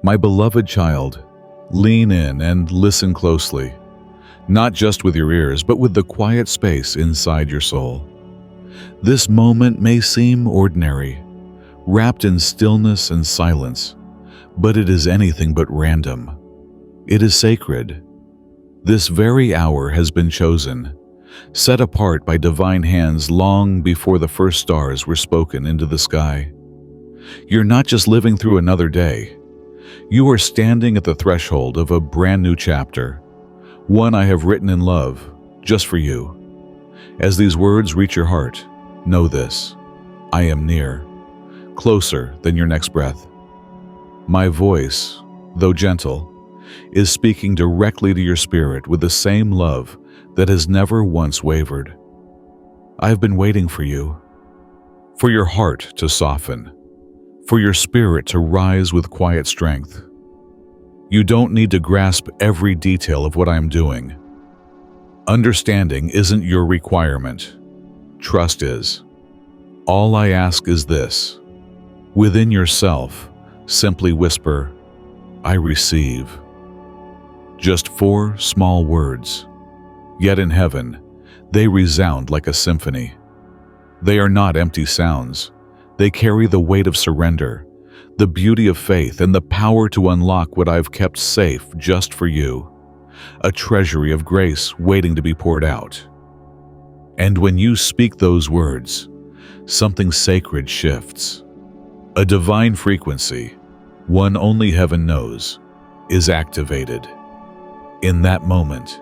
My beloved child, lean in and listen closely, not just with your ears, but with the quiet space inside your soul. This moment may seem ordinary, wrapped in stillness and silence, but it is anything but random. It is sacred. This very hour has been chosen, set apart by divine hands long before the first stars were spoken into the sky. You're not just living through another day. You are standing at the threshold of a brand new chapter, one I have written in love, just for you. As these words reach your heart, know this: I am near, closer than your next breath. My voice, though gentle, is speaking directly to your spirit with the same love that has never once wavered. I've been waiting for you, for your heart to soften, for your spirit to rise with quiet strength. You don't need to grasp every detail of what I'm doing. Understanding isn't your requirement. Trust is. All I ask is this: within yourself, simply whisper, I receive. Just 4 small words. Yet in heaven, they resound like a symphony. They are not empty sounds. They carry the weight of surrender, the beauty of faith, and the power to unlock what I've kept safe just for you, a treasury of grace waiting to be poured out. And when you speak those words, something sacred shifts. A divine frequency, one only heaven knows, is activated. In that moment,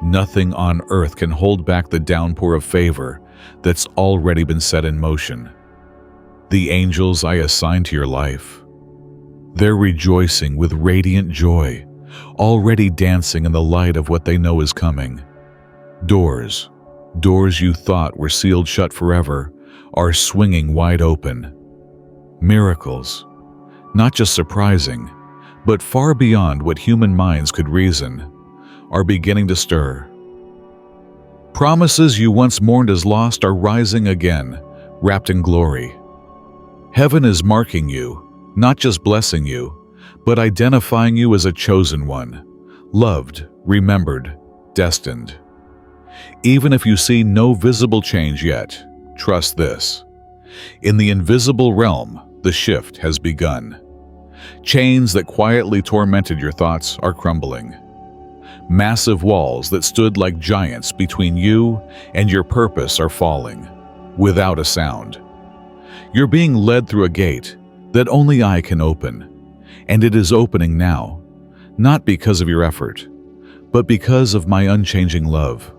nothing on earth can hold back the downpour of favor that's already been set in motion. The angels I assigned to your life, they're rejoicing with radiant joy, already dancing in the light of what they know is coming. Doors you thought were sealed shut forever, are swinging wide open. Miracles, not just surprising, but far beyond what human minds could reason, are beginning to stir. Promises you once mourned as lost are rising again, wrapped in glory. Heaven is marking you, not just blessing you, but identifying you as a chosen one, loved, remembered, destined. Even if you see no visible change yet, trust this: in the invisible realm, the shift has begun. Chains that quietly tormented your thoughts are crumbling. Massive walls that stood like giants between you and your purpose are falling, without a sound. You're being led through a gate that only I can open, and it is opening now, not because of your effort, but because of my unchanging love.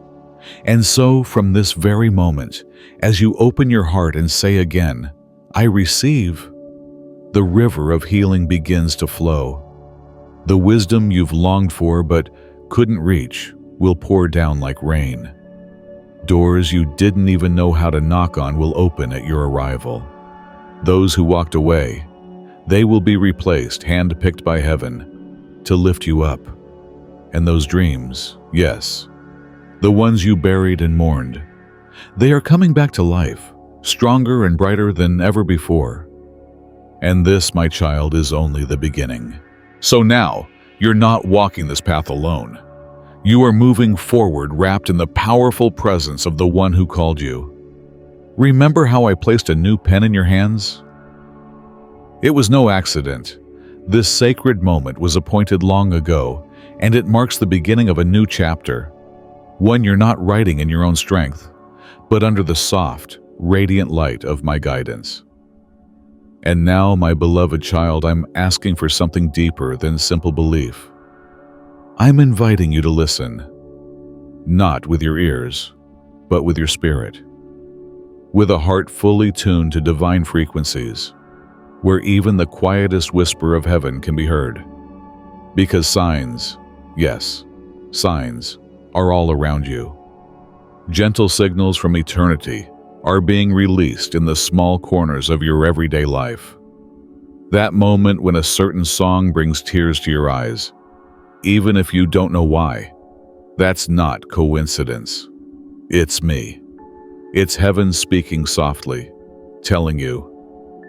And so, from this very moment, as you open your heart and say again, I receive, the river of healing begins to flow. The wisdom you've longed for but couldn't reach will pour down like rain. Doors you didn't even know how to knock on will open at your arrival. Those who walked away, they will be replaced, hand-picked by heaven, to lift you up. And those dreams, yes, the ones you buried and mourned, they are coming back to life, stronger and brighter than ever before. And this, my child, is only the beginning. So now, you're not walking this path alone. You are moving forward wrapped in the powerful presence of the one who called you. Remember how I placed a new pen in your hands? It was no accident. This sacred moment was appointed long ago, and it marks the beginning of a new chapter, one you're not writing in your own strength, but under the soft, radiant light of my guidance. And now, my beloved child, I'm asking for something deeper than simple belief. I'm inviting you to listen, not with your ears, but with your spirit, with a heart fully tuned to divine frequencies, where even the quietest whisper of heaven can be heard. Because signs, yes, signs, are all around you. Gentle signals from eternity are being released in the small corners of your everyday life. That moment when a certain song brings tears to your eyes, even if you don't know why, that's not coincidence. It's me. It's heaven speaking softly, telling you,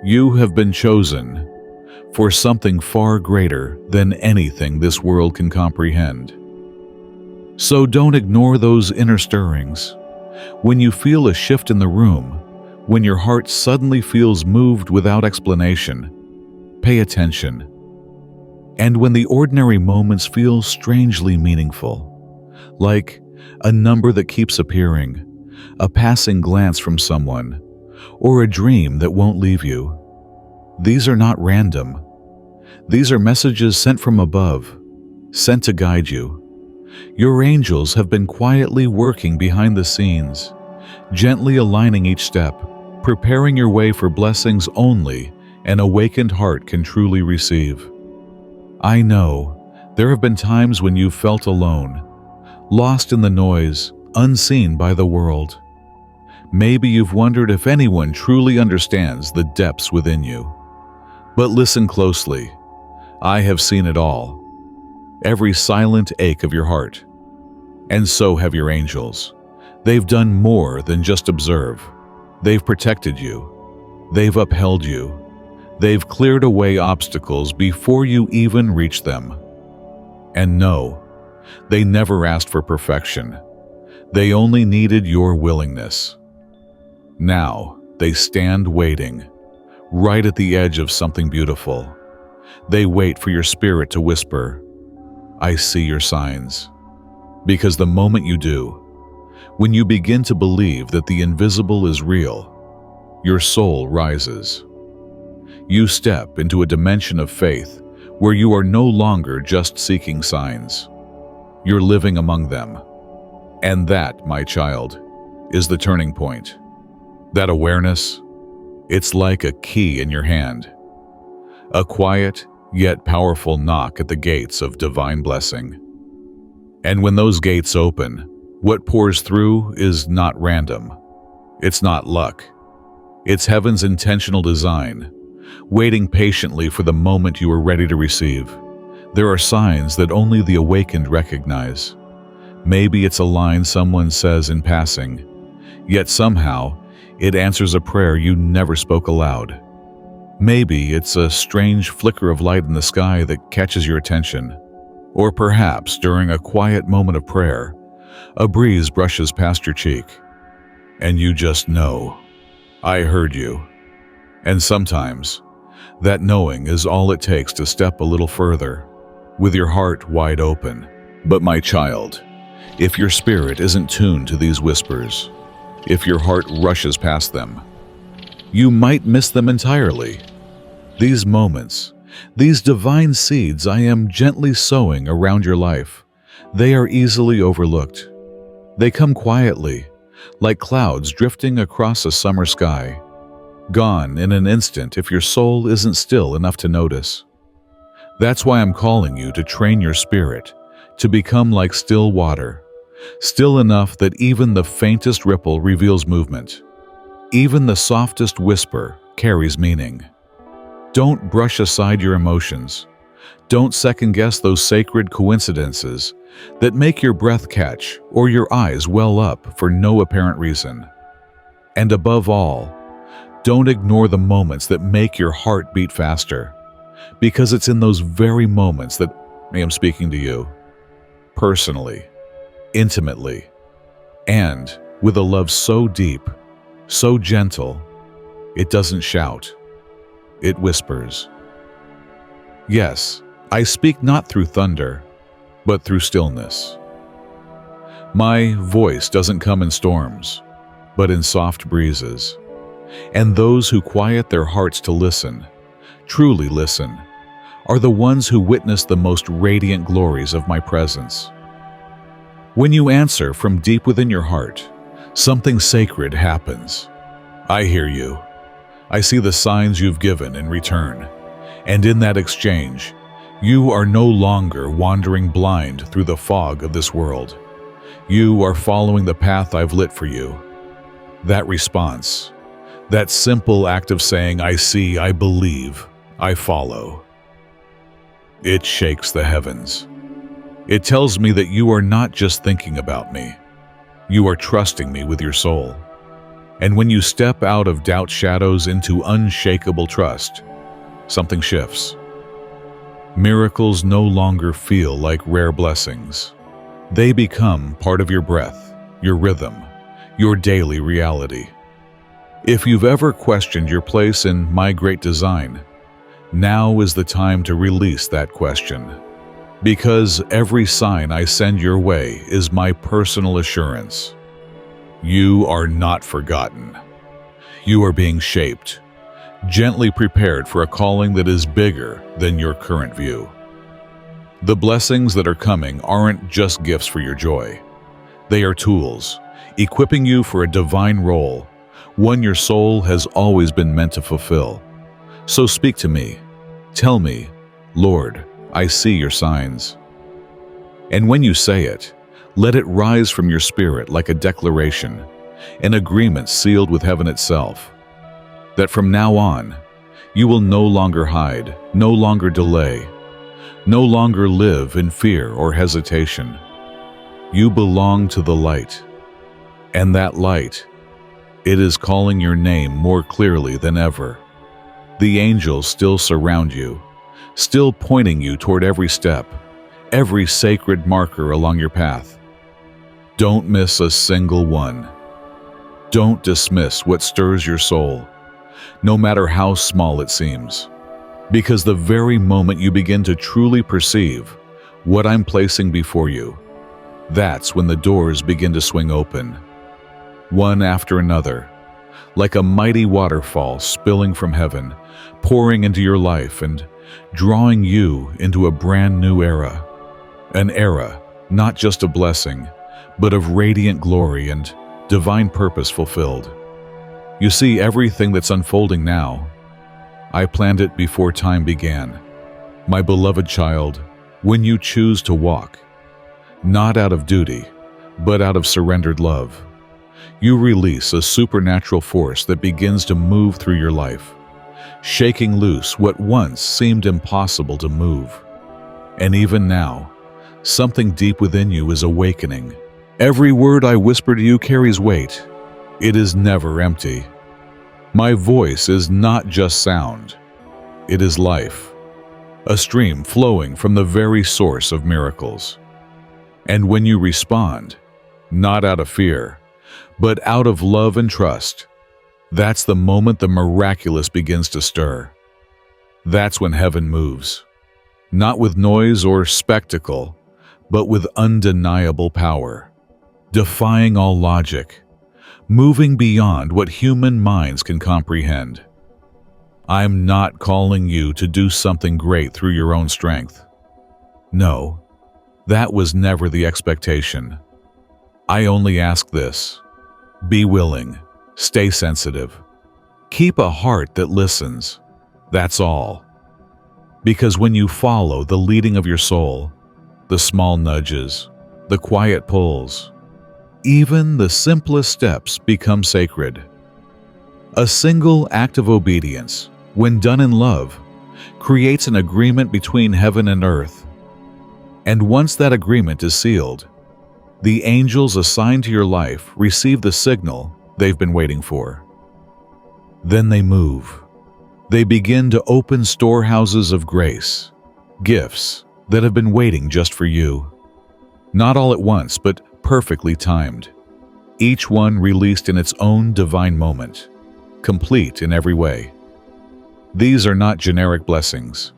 you have been chosen for something far greater than anything this world can comprehend. So don't ignore those inner stirrings. When you feel a shift in the room, when your heart suddenly feels moved without explanation, pay attention. And when the ordinary moments feel strangely meaningful, like a number that keeps appearing, a passing glance from someone, or a dream that won't leave you, these are not random. These are messages sent from above, sent to guide you. Your angels have been quietly working behind the scenes, gently aligning each step, preparing your way for blessings only an awakened heart can truly receive. I know there have been times when you've felt alone, lost in the noise, unseen by the world. Maybe you've wondered if anyone truly understands the depths within you. But listen closely. I have seen it all. Every silent ache of your heart. And so have your angels. They've done more than just observe. They've protected you. They've upheld you. They've cleared away obstacles before you even reach them. And no, they never asked for perfection. They only needed your willingness. Now, they stand waiting, right at the edge of something beautiful. They wait for your spirit to whisper, "I see your signs." Because the moment you do, when you begin to believe that the invisible is real, your soul rises. You step into a dimension of faith where you are no longer just seeking signs. You're living among them. And that, my child, is the turning point. That awareness, it's like a key in your hand. A quiet yet powerful knock at the gates of divine blessing. And when those gates open, what pours through is not random. It's not luck. It's heaven's intentional design, waiting patiently for the moment you are ready to receive. There are signs that only the awakened recognize. Maybe it's a line someone says in passing, yet somehow it answers a prayer you never spoke aloud. Maybe it's a strange flicker of light in the sky that catches your attention. Or perhaps during a quiet moment of prayer, a breeze brushes past your cheek, and you just know, I heard you. And sometimes, that knowing is all it takes to step a little further, with your heart wide open. But my child, if your spirit isn't tuned to these whispers, if your heart rushes past them, you might miss them entirely. These moments, these divine seeds I am gently sowing around your life, they are easily overlooked. They come quietly, like clouds drifting across a summer sky, gone in an instant if your soul isn't still enough to notice. That's why I'm calling you to train your spirit to become like still water, still enough that even the faintest ripple reveals movement. Even the softest whisper carries meaning. Don't brush aside your emotions. Don't second-guess those sacred coincidences that make your breath catch or your eyes well up for no apparent reason. And above all, don't ignore the moments that make your heart beat faster, because it's in those very moments that I am speaking to you, personally, intimately, and with a love so deep, so gentle, it doesn't shout, it whispers. Yes, I speak not through thunder, but through stillness. My voice doesn't come in storms, but in soft breezes. And those who quiet their hearts to listen, truly listen, are the ones who witness the most radiant glories of my presence. When you answer from deep within your heart, something sacred happens. I hear you. I see the signs you've given in return. And in that exchange, you are no longer wandering blind through the fog of this world. You are following the path I've lit for you. That response, that simple act of saying, I see, I believe, I follow, it shakes the heavens. It tells me that you are not just thinking about me. You are trusting me with your soul. And when you step out of doubt shadows into unshakable trust, something shifts. Miracles no longer feel like rare blessings. They become part of your breath, your rhythm, your daily reality. If you've ever questioned your place in my great design, now is the time to release that question. Because every sign I send your way is my personal assurance. You are not forgotten. You are being shaped, gently prepared for a calling that is bigger than your current view. The blessings that are coming aren't just gifts for your joy. They are tools, equipping you for a divine role, one your soul has always been meant to fulfill. So speak to me. Tell me, Lord, I see your signs. And when you say it, let it rise from your spirit like a declaration, an agreement sealed with heaven itself, that from now on, you will no longer hide, no longer delay, no longer live in fear or hesitation. You belong to the light, and that light, it is calling your name more clearly than ever. The angels still surround you, still pointing you toward every step, every sacred marker along your path. Don't miss a single one. Don't dismiss what stirs your soul, no matter how small it seems. Because the very moment you begin to truly perceive what I'm placing before you, that's when the doors begin to swing open, one after another, like a mighty waterfall spilling from heaven, pouring into your life and drawing you into a brand new era. An era not just of blessing, but of radiant glory and divine purpose fulfilled. You see, everything that's unfolding now, I planned it before time began. My beloved child, when you choose to walk, not out of duty, but out of surrendered love, you release a supernatural force that begins to move through your life, shaking loose what once seemed impossible to move. And even now, something deep within you is awakening. Every word I whisper to you carries weight. It is never empty. My voice is not just sound. It is life, a stream flowing from the very source of miracles. And when you respond, not out of fear, but out of love and trust, that's the moment the miraculous begins to stir. That's when heaven moves, not with noise or spectacle, but with undeniable power, defying all logic, moving beyond what human minds can comprehend. I'm not calling you to do something great through your own strength. No, that was never the expectation. I only ask this: be willing, stay sensitive, keep a heart that listens. That's all. Because when you follow the leading of your soul, the small nudges, the quiet pulls, even the simplest steps become sacred. A single act of obedience, when done in love, creates an agreement between heaven and earth. And once that agreement is sealed, the angels assigned to your life receive the signal they've been waiting for. Then they move. They begin to open storehouses of grace, gifts that have been waiting just for you. Not all at once, but perfectly timed. Each one released in its own divine moment, complete in every way. These are not generic blessings.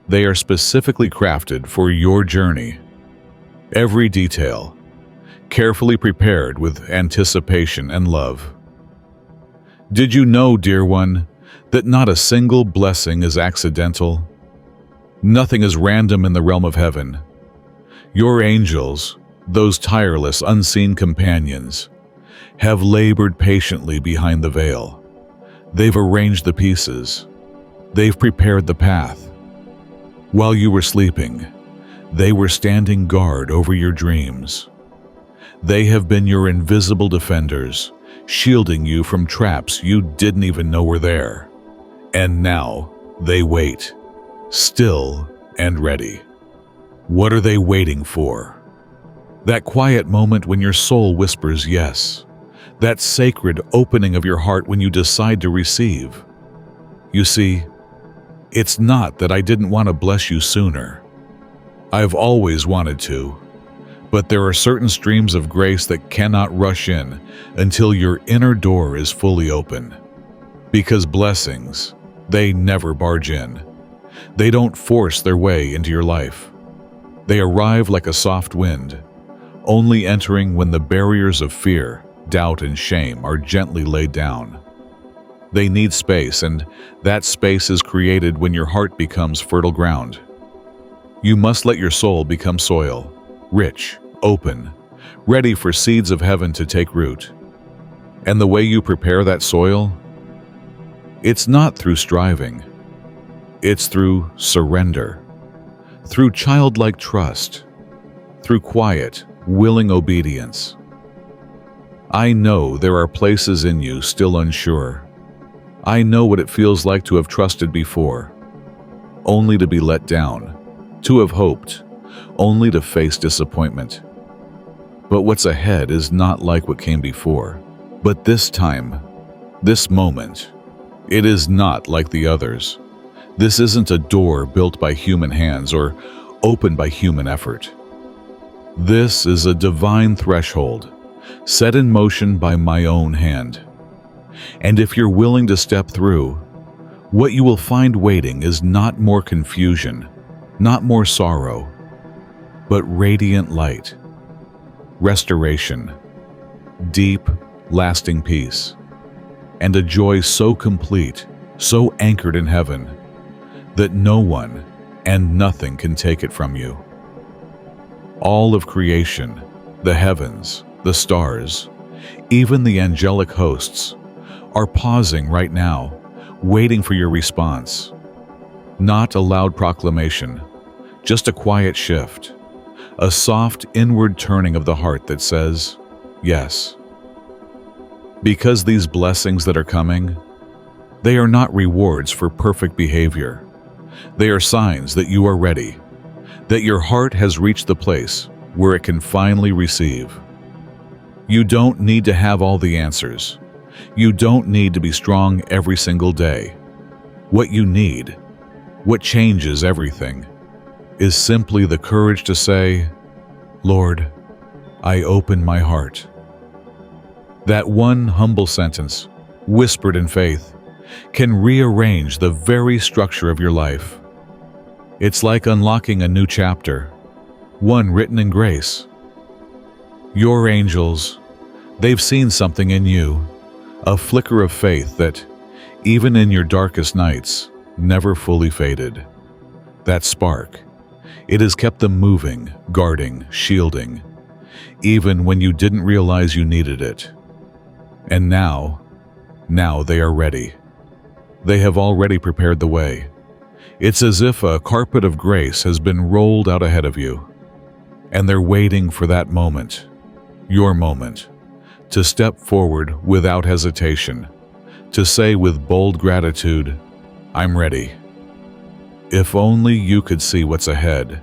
They are specifically crafted for your journey. Every detail, carefully prepared with anticipation and love. Did you know, dear one, that not a single blessing is accidental? Nothing is random in the realm of heaven. Your angels, those tireless, unseen companions, have labored patiently behind the veil. They've arranged the pieces. They've prepared the path. While you were sleeping, they were standing guard over your dreams. They have been your invisible defenders, shielding you from traps you didn't even know were there. And now they wait, still and ready. What are they waiting for? That quiet moment when your soul whispers yes. That sacred opening of your heart when you decide to receive. You see, It's not that I didn't want to bless you sooner. I've always wanted to. But there are certain streams of grace that cannot rush in until your inner door is fully open. Because blessings, they never barge in. They don't force their way into your life. They arrive like a soft wind, only entering when the barriers of fear, doubt, and shame are gently laid down. They need space, and that space is created when your heart becomes fertile ground. You must let your soul become soil, rich, open, ready for seeds of heaven to take root. And the way you prepare that soil? It's not through striving. It's through surrender, through childlike trust, through quiet, willing obedience. I know there are places in you still unsure. I know what it feels like to have trusted before, only to be let down, to have hoped, only to face disappointment. But what's ahead is not like what came before. But this time, this moment, it is not like the others. This isn't a door built by human hands or opened by human effort. This is a divine threshold, set in motion by my own hand. And if you're willing to step through, what you will find waiting is not more confusion, not more sorrow, but radiant light, restoration, deep, lasting peace, and a joy so complete, so anchored in heaven, that no one and nothing can take it from you. All of creation, the heavens, the stars, even the angelic hosts, are pausing right now, waiting for your response. Not a loud proclamation, just a quiet shift, a soft inward turning of the heart that says, yes. Because these blessings that are coming, they are not rewards for perfect behavior. They are signs that you are ready, that your heart has reached the place where it can finally receive. You don't need to have all the answers. You don't need to be strong every single day. What you need, what changes everything, is simply the courage to say, Lord, I open my heart. That one humble sentence, whispered in faith, can rearrange the very structure of your life. It's like unlocking a new chapter, one written in grace. Your angels, they've seen something in you, a flicker of faith that, even in your darkest nights, never fully faded. That spark, it has kept them moving, guarding, shielding, even when you didn't realize you needed it. And now they are ready. They have already prepared the way. It's as if a carpet of grace has been rolled out ahead of you, and they're waiting for that moment, your moment, to step forward without hesitation, to say with bold gratitude, I'm ready. If only you could see what's ahead.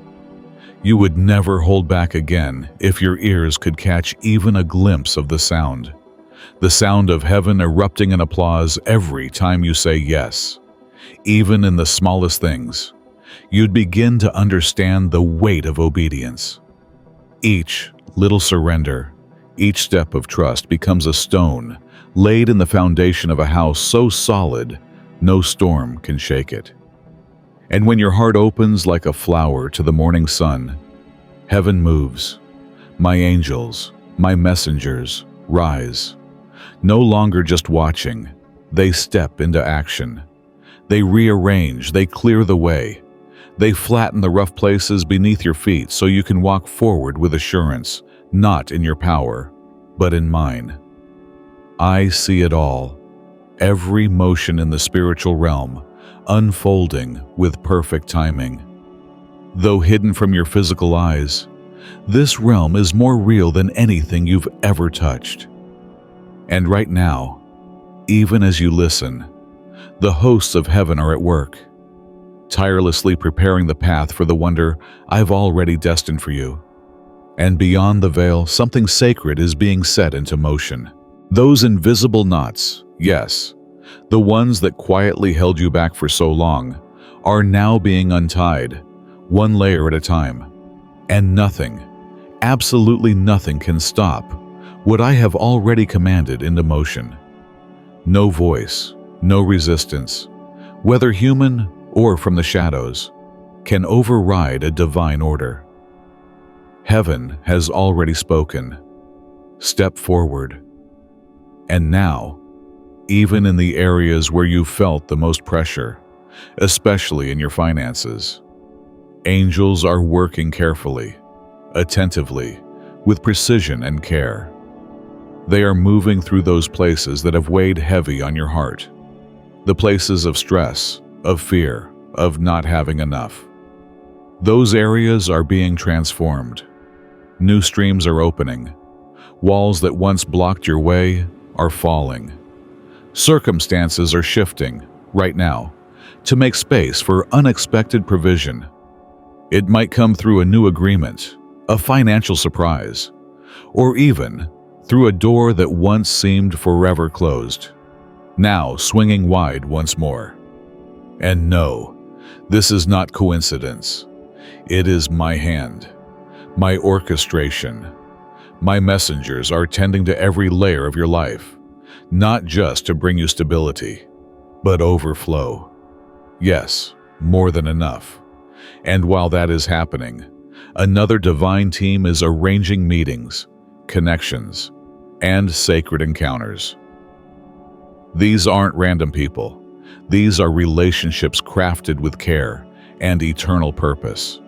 You would never hold back again if your ears could catch even a glimpse of the sound of heaven erupting in applause every time you say yes. Even in the smallest things, you'd begin to understand the weight of obedience. Each little surrender, each step of trust becomes a stone laid in the foundation of a house so solid, no storm can shake it. And when your heart opens like a flower to the morning sun, heaven moves. My angels, my messengers, rise. No longer just watching, they step into action. They rearrange, they clear the way. They flatten the rough places beneath your feet so you can walk forward with assurance, not in your power, but in mine. I see it all, every motion in the spiritual realm, unfolding with perfect timing. Though hidden from your physical eyes, this realm is more real than anything you've ever touched. And right now, even as you listen, the hosts of heaven are at work, tirelessly preparing the path for the wonder I've already destined for you. And beyond the veil, something sacred is being set into motion. Those invisible knots, yes, the ones that quietly held you back for so long, are now being untied, one layer at a time. And nothing, absolutely nothing can stop what I have already commanded into motion. No voice, no resistance, whether human or from the shadows, can override a divine order. Heaven has already spoken. Step forward. And now, even in the areas where you felt the most pressure, especially in your finances, angels are working carefully, attentively, with precision and care. They are moving through those places that have weighed heavy on your heart, the places of stress, of fear, of not having enough. Those areas are being transformed. New streams are opening. Walls that once blocked your way are falling. Circumstances are shifting, right now, to make space for unexpected provision. It might come through a new agreement, a financial surprise, or even through a door that once seemed forever closed, now swinging wide once more. And no, this is not coincidence. It is my hand, my orchestration. My messengers are tending to every layer of your life, not just to bring you stability, but overflow. Yes, more than enough. And while that is happening, another divine team is arranging meetings, connections, and sacred encounters. These aren't random people. These are relationships crafted with care and eternal purpose.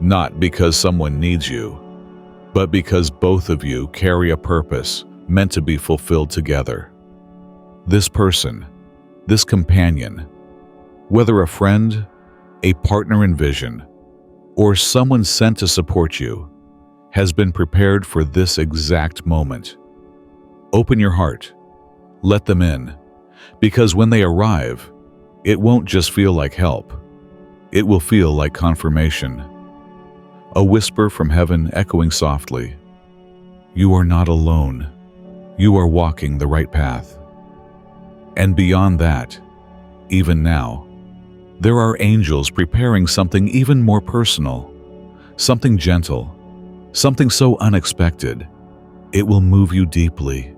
Not because someone needs you, but because both of you carry a purpose meant to be fulfilled together. This person, this companion, whether a friend, a partner in vision, or someone sent to support you, has been prepared for this exact moment. Open your heart. Let them in, because when they arrive, it won't just feel like help. It will feel like confirmation. A whisper from heaven echoing softly. You are not alone. You are walking the right path. And beyond that, even now, there are angels preparing something even more personal, something gentle, something so unexpected, it will move you deeply.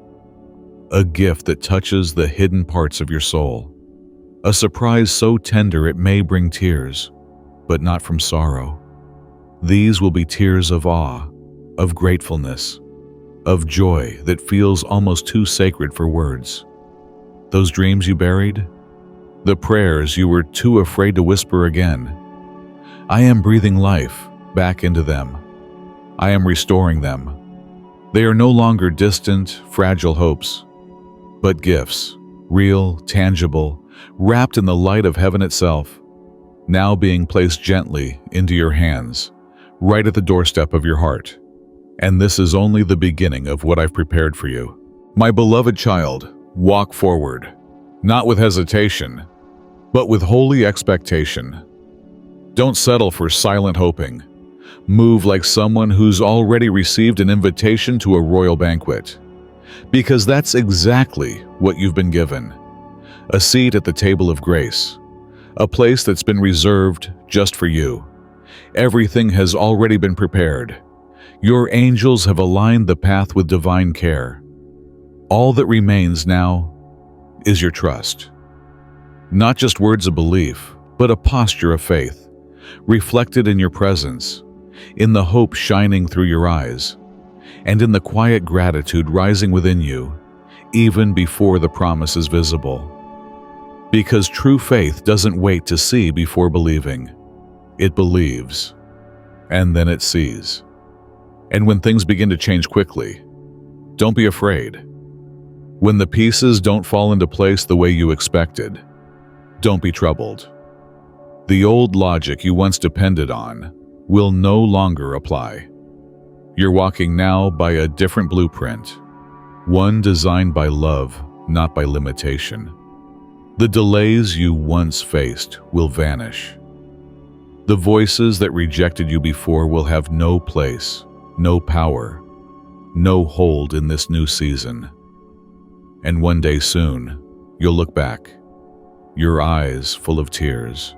A gift that touches the hidden parts of your soul. A surprise so tender it may bring tears, but not from sorrow. These will be tears of awe, of gratefulness, of joy that feels almost too sacred for words. Those dreams you buried? The prayers you were too afraid to whisper again. I am breathing life back into them. I am restoring them. They are no longer distant, fragile hopes, but gifts, real, tangible, wrapped in the light of heaven itself, now being placed gently into your hands, right at the doorstep of your heart. And this is only the beginning of what I've prepared for you. My beloved child, walk forward, not with hesitation, but with holy expectation. Don't settle for silent hoping. Move like someone who's already received an invitation to a royal banquet. Because that's exactly what you've been given. A seat at the table of grace. A place that's been reserved just for you. Everything has already been prepared. Your angels have aligned the path with divine care. All that remains now is your trust. Not just words of belief, but a posture of faith, reflected in your presence, in the hope shining through your eyes, and in the quiet gratitude rising within you, even before the promise is visible. Because true faith doesn't wait to see before believing. It believes, and then it sees. And when things begin to change quickly, don't be afraid. When the pieces don't fall into place the way you expected, don't be troubled. The old logic you once depended on will no longer apply. You're walking now by a different blueprint, one designed by love, not by limitation. The delays you once faced will vanish. The voices that rejected you before will have no place, no power, no hold in this new season. And one day soon, you'll look back, your eyes full of tears,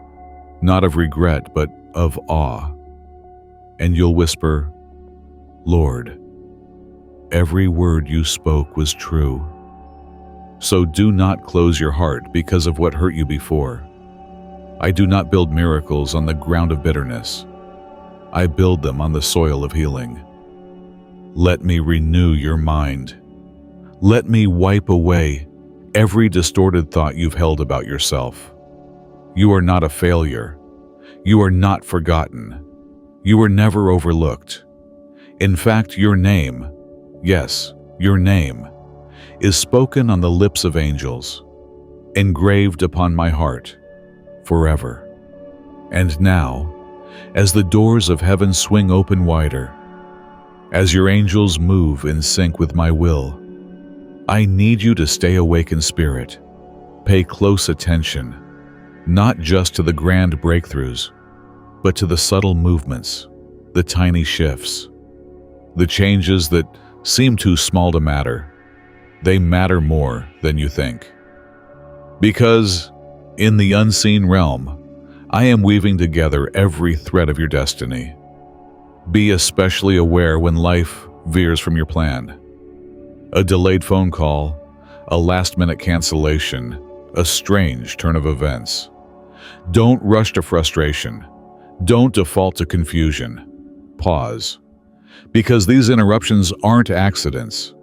not of regret, but of awe. And you'll whisper, Lord, every word you spoke was true. So do not close your heart because of what hurt you before. I do not build miracles on the ground of bitterness. I build them on the soil of healing. Let me renew your mind. Let me wipe away every distorted thought you've held about yourself. You are not a failure. You are not forgotten. You were never overlooked. In fact, your name, yes, your name, is spoken on the lips of angels, engraved upon my heart, forever. And now, as the doors of heaven swing open wider, as your angels move in sync with my will, I need you to stay awake in spirit. Pay close attention, not just to the grand breakthroughs, but to the subtle movements, the tiny shifts, the changes that seem too small to matter. They matter more than you think. Because in the unseen realm, I am weaving together every thread of your destiny. Be especially aware when life veers from your plan. A delayed phone call, a last-minute cancellation, a strange turn of events. Don't rush to frustration. Don't default to confusion. Pause. Because these interruptions aren't accidents.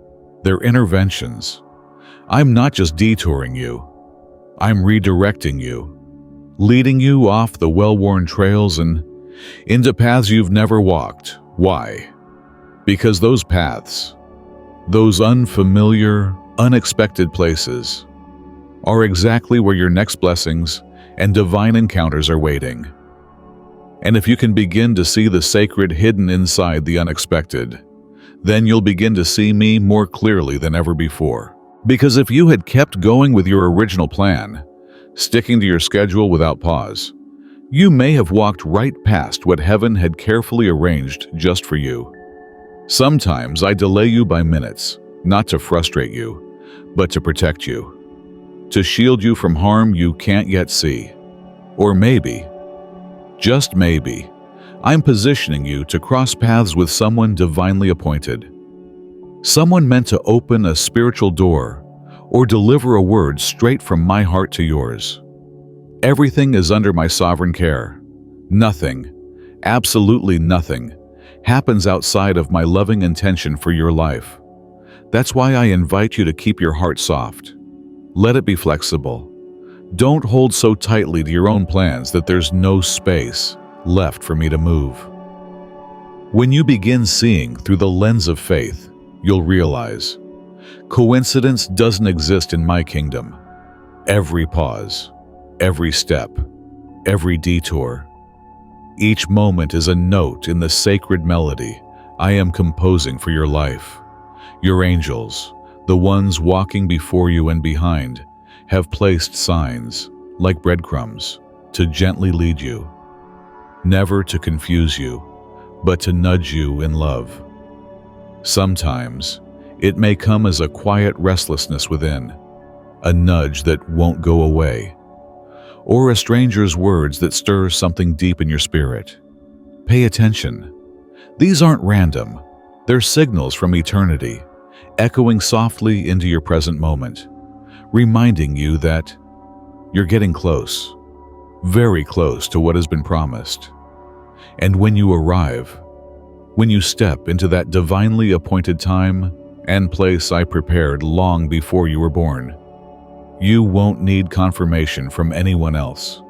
They're interventions. I'm not just detouring you. I'm redirecting you, leading you off the well-worn trails and into paths you've never walked. Why? Because those paths, those unfamiliar, unexpected places, are exactly where your next blessings and divine encounters are waiting. And if you can begin to see the sacred hidden inside the unexpected, then you'll begin to see me more clearly than ever before. Because if you had kept going with your original plan, sticking to your schedule without pause, you may have walked right past what heaven had carefully arranged just for you. Sometimes I delay you by minutes, not to frustrate you, but to protect you, to shield you from harm you can't yet see. Or maybe, just maybe, I'm positioning you to cross paths with someone divinely appointed. Someone meant to open a spiritual door or deliver a word straight from my heart to yours. Everything is under my sovereign care. Nothing, absolutely nothing, happens outside of my loving intention for your life. That's why I invite you to keep your heart soft. Let it be flexible. Don't hold so tightly to your own plans that there's no space left for me to move. When you begin seeing through the lens of faith, you'll realize coincidence doesn't exist in my kingdom. Every pause, every step, every detour, each moment is a note in the sacred melody I am composing for your life. Your angels, the ones walking before you and behind, have placed signs, like breadcrumbs, to gently lead you. Never to confuse you, but to nudge you in love. Sometimes, it may come as a quiet restlessness within, a nudge that won't go away, or a stranger's words that stir something deep in your spirit. Pay attention. These aren't random. They're signals from eternity, echoing softly into your present moment, reminding you that you're getting close, very close to what has been promised. And when you arrive, when you step into that divinely appointed time and place I prepared long before you were born, you won't need confirmation from anyone else.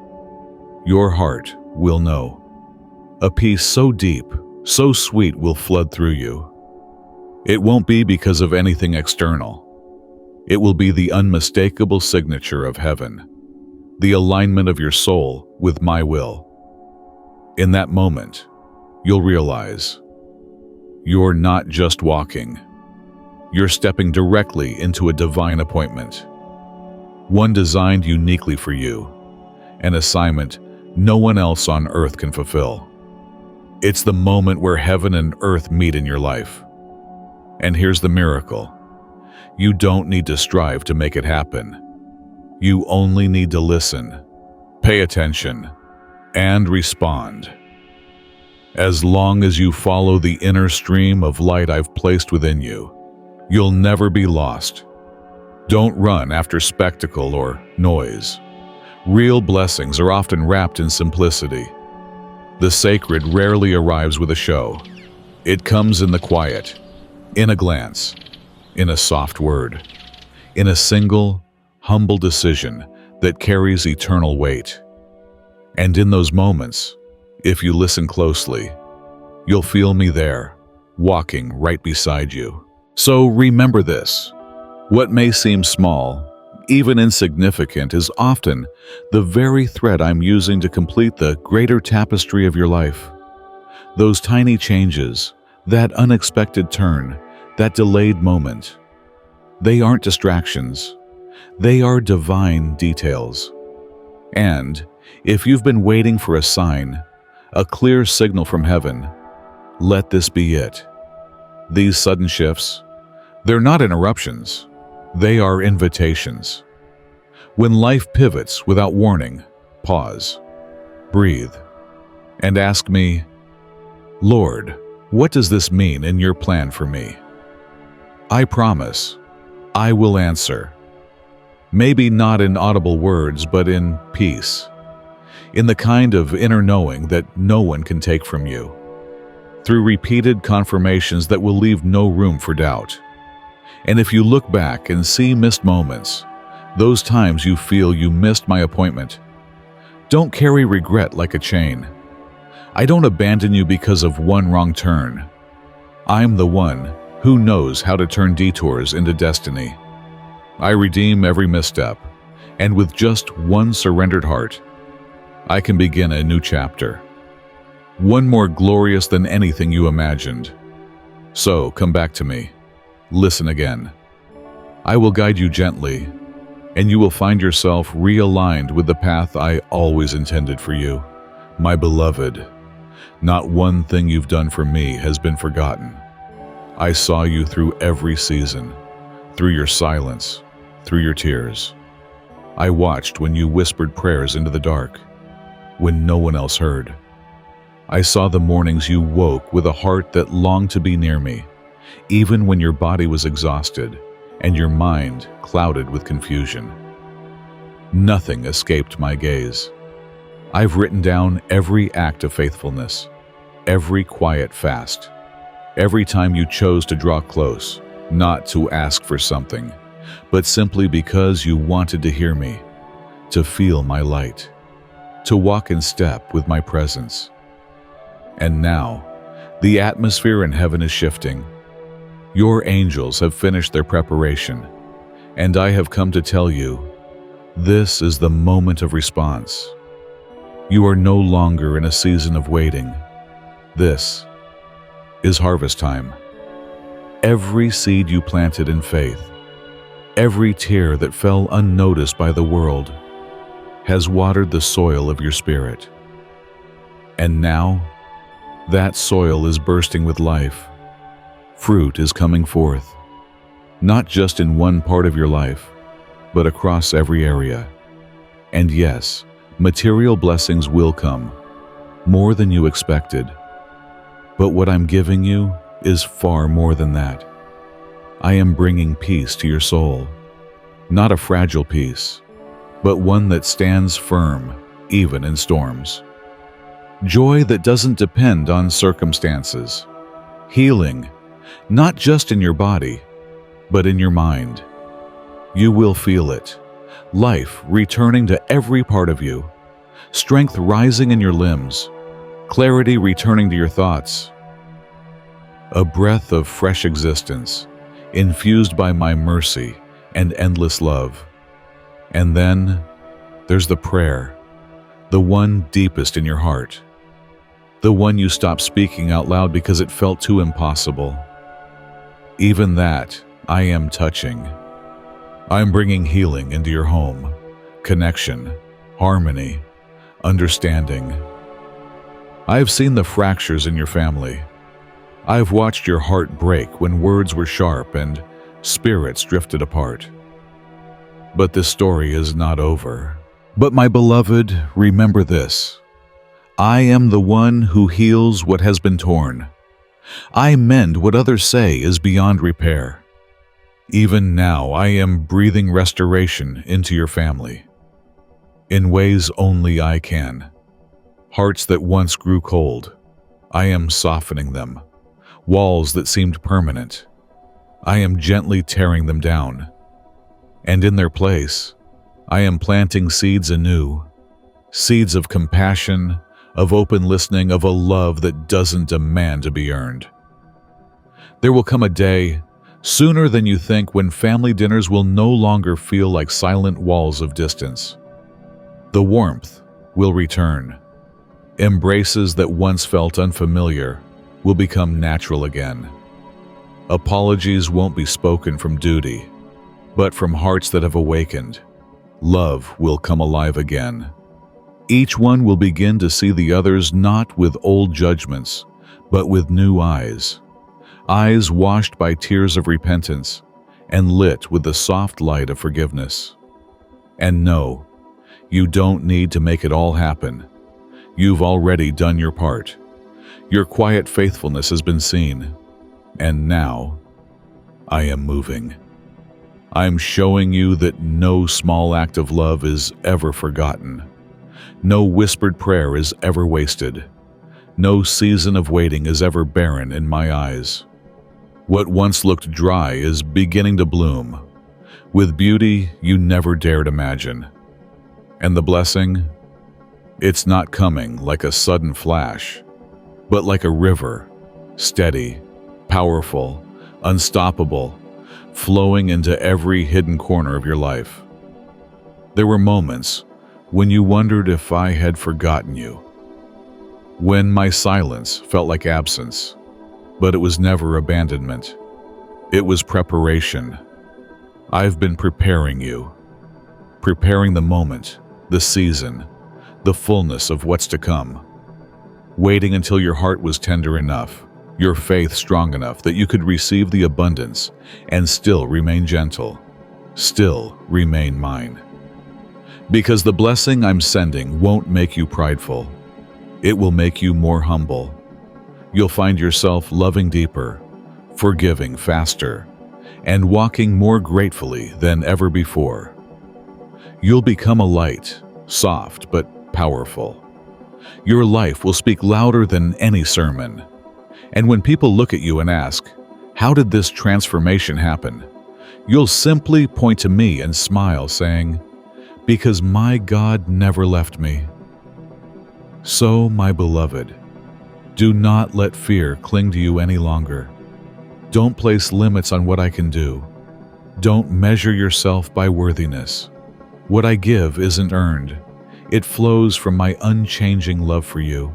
Your heart will know. A peace so deep, so sweet will flood through you. It won't be because of anything external. It will be the unmistakable signature of heaven, the alignment of your soul with my will. In that moment, you'll realize you're not just walking. You're stepping directly into a divine appointment, one designed uniquely for you, an assignment no one else on earth can fulfill. It's the moment where heaven and earth meet in your life. And here's the miracle. You don't need to strive to make it happen. You only need to listen, pay attention, and respond. As long as you follow the inner stream of light I've placed within you, you'll never be lost. Don't run after spectacle or noise. Real blessings are often wrapped in simplicity. The sacred rarely arrives with a show. It comes in the quiet, in a glance, in a soft word, in a single, humble decision that carries eternal weight. And in those moments, if you listen closely, you'll feel me there, walking right beside you. So remember this: what may seem small, even insignificant, is often the very thread I'm using to complete the greater tapestry of your life. Those tiny changes, that unexpected turn, that delayed moment, they aren't distractions. They are divine details. And if you've been waiting for a sign, a clear signal from heaven, let this be it. These sudden shifts, they're not interruptions. They are invitations. When life pivots without warning, pause, breathe, and ask me, Lord, what does this mean in your plan for me? I promise, I will answer. Maybe not in audible words, but in peace, in the kind of inner knowing that no one can take from you, through repeated confirmations that will leave no room for doubt. And if you look back and see missed moments, those times you feel you missed my appointment, don't carry regret like a chain. I don't abandon you because of one wrong turn. I'm the one who knows how to turn detours into destiny. I redeem every misstep, and with just one surrendered heart, I can begin a new chapter. One more glorious than anything you imagined. So come back to me. Listen again. I will guide you gently, and you will find yourself realigned with the path I always intended for you. My beloved, not one thing you've done for me has been forgotten. I saw you through every season, through your silence, through your tears. I watched when you whispered prayers into the dark, when no one else heard. I saw the mornings you woke with a heart that longed to be near me, even when your body was exhausted and your mind clouded with confusion. Nothing escaped my gaze. I've written down every act of faithfulness, every quiet fast, every time you chose to draw close, not to ask for something, but simply because you wanted to hear me, to feel my light, to walk in step with my presence. And now, the atmosphere in heaven is shifting. Your angels have finished their preparation, and I have come to tell you, this is the moment of response. You are no longer in a season of waiting. This is harvest time. Every seed you planted in faith, every tear that fell unnoticed by the world, has watered the soil of your spirit. And now, that soil is bursting with life. Fruit is coming forth, not just in one part of your life, but across every area. And yes, material blessings will come, more than you expected. But what I'm giving you is far more than that. I am bringing peace to your soul, not a fragile peace, but one that stands firm even in storms. Joy that doesn't depend on circumstances. Healing, not just in your body, but in your mind. You will feel it. Life returning to every part of you. Strength rising in your limbs. Clarity returning to your thoughts. A breath of fresh existence, infused by my mercy and endless love. And then there's the prayer, the one deepest in your heart. The one you stopped speaking out loud because it felt too impossible. Even that, I am touching. I'm bringing healing into your home, connection, harmony, understanding. I've seen the fractures in your family. I've watched your heart break when words were sharp and spirits drifted apart. But this story is not over. But my beloved, remember this. I am the one who heals what has been torn. I mend what others say is beyond repair. Even now, I am breathing restoration into your family. In ways only I can. Hearts that once grew cold, I am softening them. Walls that seemed permanent, I am gently tearing them down. And in their place, I am planting seeds anew. Seeds of compassion, of open listening, of a love that doesn't demand to be earned. There will come a day, sooner than you think, when family dinners will no longer feel like silent walls of distance. The warmth will return. Embraces that once felt unfamiliar will become natural again. Apologies won't be spoken from duty, but from hearts that have awakened. Love will come alive again. Each one will begin to see the others not with old judgments, but with new eyes. Eyes washed by tears of repentance and lit with the soft light of forgiveness. And no, you don't need to make it all happen. You've already done your part. Your quiet faithfulness has been seen. And now, I am moving. I'm showing you that no small act of love is ever forgotten. No whispered prayer is ever wasted. No season of waiting is ever barren in my eyes. What once looked dry is beginning to bloom, with beauty you never dared imagine. And the blessing? It's not coming like a sudden flash, but like a river, steady, powerful, unstoppable, flowing into every hidden corner of your life. There were moments when you wondered if I had forgotten you, when my silence felt like absence, but it was never abandonment. It was preparation. I've been preparing you, preparing the moment, the season, the fullness of what's to come, waiting until your heart was tender enough, your faith strong enough that you could receive the abundance and still remain gentle, still remain mine. Because the blessing I'm sending won't make you prideful. It will make you more humble. You'll find yourself loving deeper, forgiving faster, and walking more gratefully than ever before. You'll become a light, soft but powerful. Your life will speak louder than any sermon. And when people look at you and ask, "How did this transformation happen?" you'll simply point to me and smile, saying, "Because my God never left me." So, my beloved, do not let fear cling to you any longer. Don't place limits on what I can do. Don't measure yourself by worthiness. What I give isn't earned. It flows from my unchanging love for you.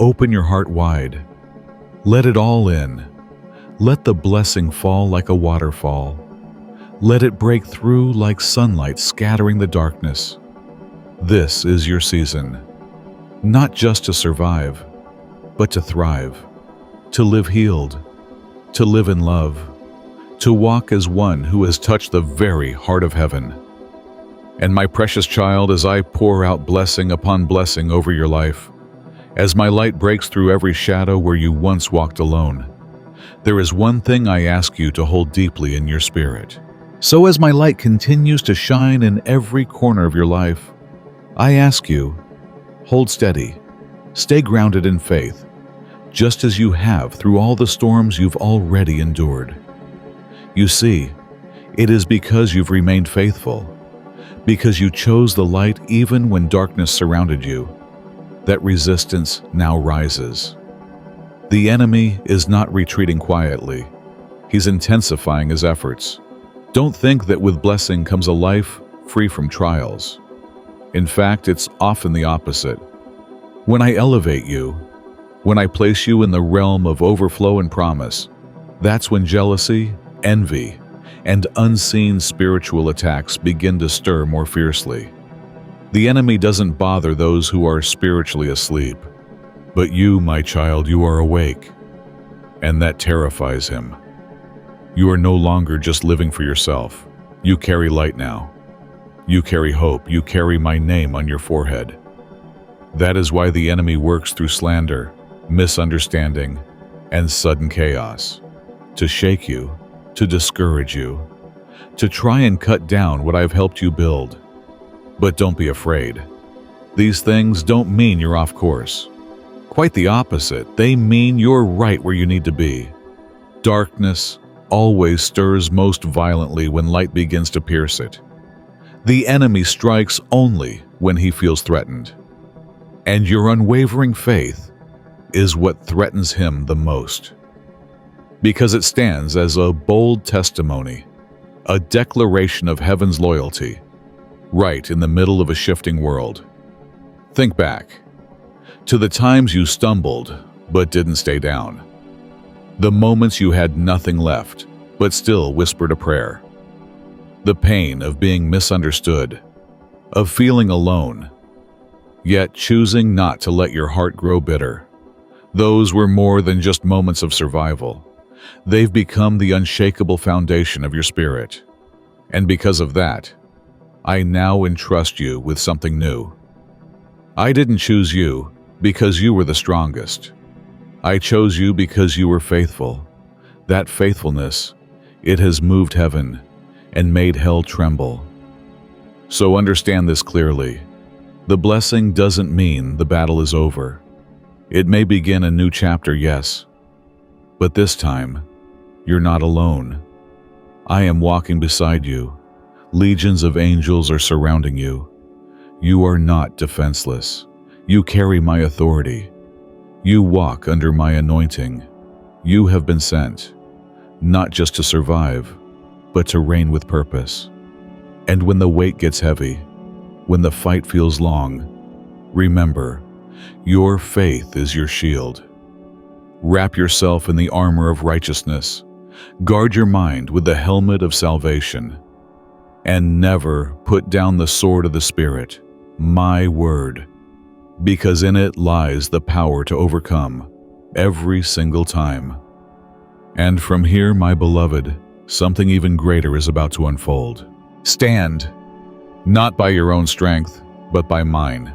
Open your heart wide. Let it all in. Let the blessing fall like a waterfall. Let it break through like sunlight scattering the darkness. This is your season. Not just to survive, but to thrive. To live healed. To live in love. To walk as one who has touched the very heart of heaven. And my precious child, as I pour out blessing upon blessing over your life, as my light breaks through every shadow where you once walked alone, there is one thing I ask you to hold deeply in your spirit. So as my light continues to shine in every corner of your life, I ask you, hold steady, stay grounded in faith, just as you have through all the storms you've already endured. You see, it is because you've remained faithful, because you chose the light even when darkness surrounded you, that resistance now rises. The enemy is not retreating quietly. He's intensifying his efforts. Don't think that with blessing comes a life free from trials. In fact, it's often the opposite. When I elevate you, when I place you in the realm of overflow and promise, that's when jealousy, envy, and unseen spiritual attacks begin to stir more fiercely. The enemy doesn't bother those who are spiritually asleep. But you, my child, you are awake, and that terrifies him. You are no longer just living for yourself. You carry light now. You carry hope. You carry my name on your forehead. That is why the enemy works through slander, misunderstanding, and sudden chaos, to shake you, to discourage you, to try and cut down what I've helped you build. But don't be afraid. These things don't mean you're off course. Quite the opposite, they mean you're right where you need to be. Darkness always stirs most violently when light begins to pierce it. The enemy strikes only when he feels threatened. And your unwavering faith is what threatens him the most. Because it stands as a bold testimony, a declaration of heaven's loyalty, right in the middle of a shifting world. Think back to the times you stumbled but didn't stay down. The moments you had nothing left but still whispered a prayer. The pain of being misunderstood, of feeling alone, yet choosing not to let your heart grow bitter. Those were more than just moments of survival. They've become the unshakable foundation of your spirit. And because of that, I now entrust you with something new. I didn't choose you because you were the strongest. I chose you because you were faithful. That faithfulness, it has moved heaven and made hell tremble. So understand this clearly. The blessing doesn't mean the battle is over. It may begin a new chapter, yes, but this time, you're not alone. I am walking beside you. Legions of angels are surrounding you. You are not defenseless. You carry my authority. You walk under my anointing. You have been sent, not just to survive, but to reign with purpose. And when the weight gets heavy, when the fight feels long, remember, your faith is your shield. Wrap yourself in the armor of righteousness. Guard your mind with the helmet of salvation. And never put down the sword of the Spirit, my word, because in it lies the power to overcome every single time. And from here, my beloved, something even greater is about to unfold. Stand, not by your own strength, but by mine.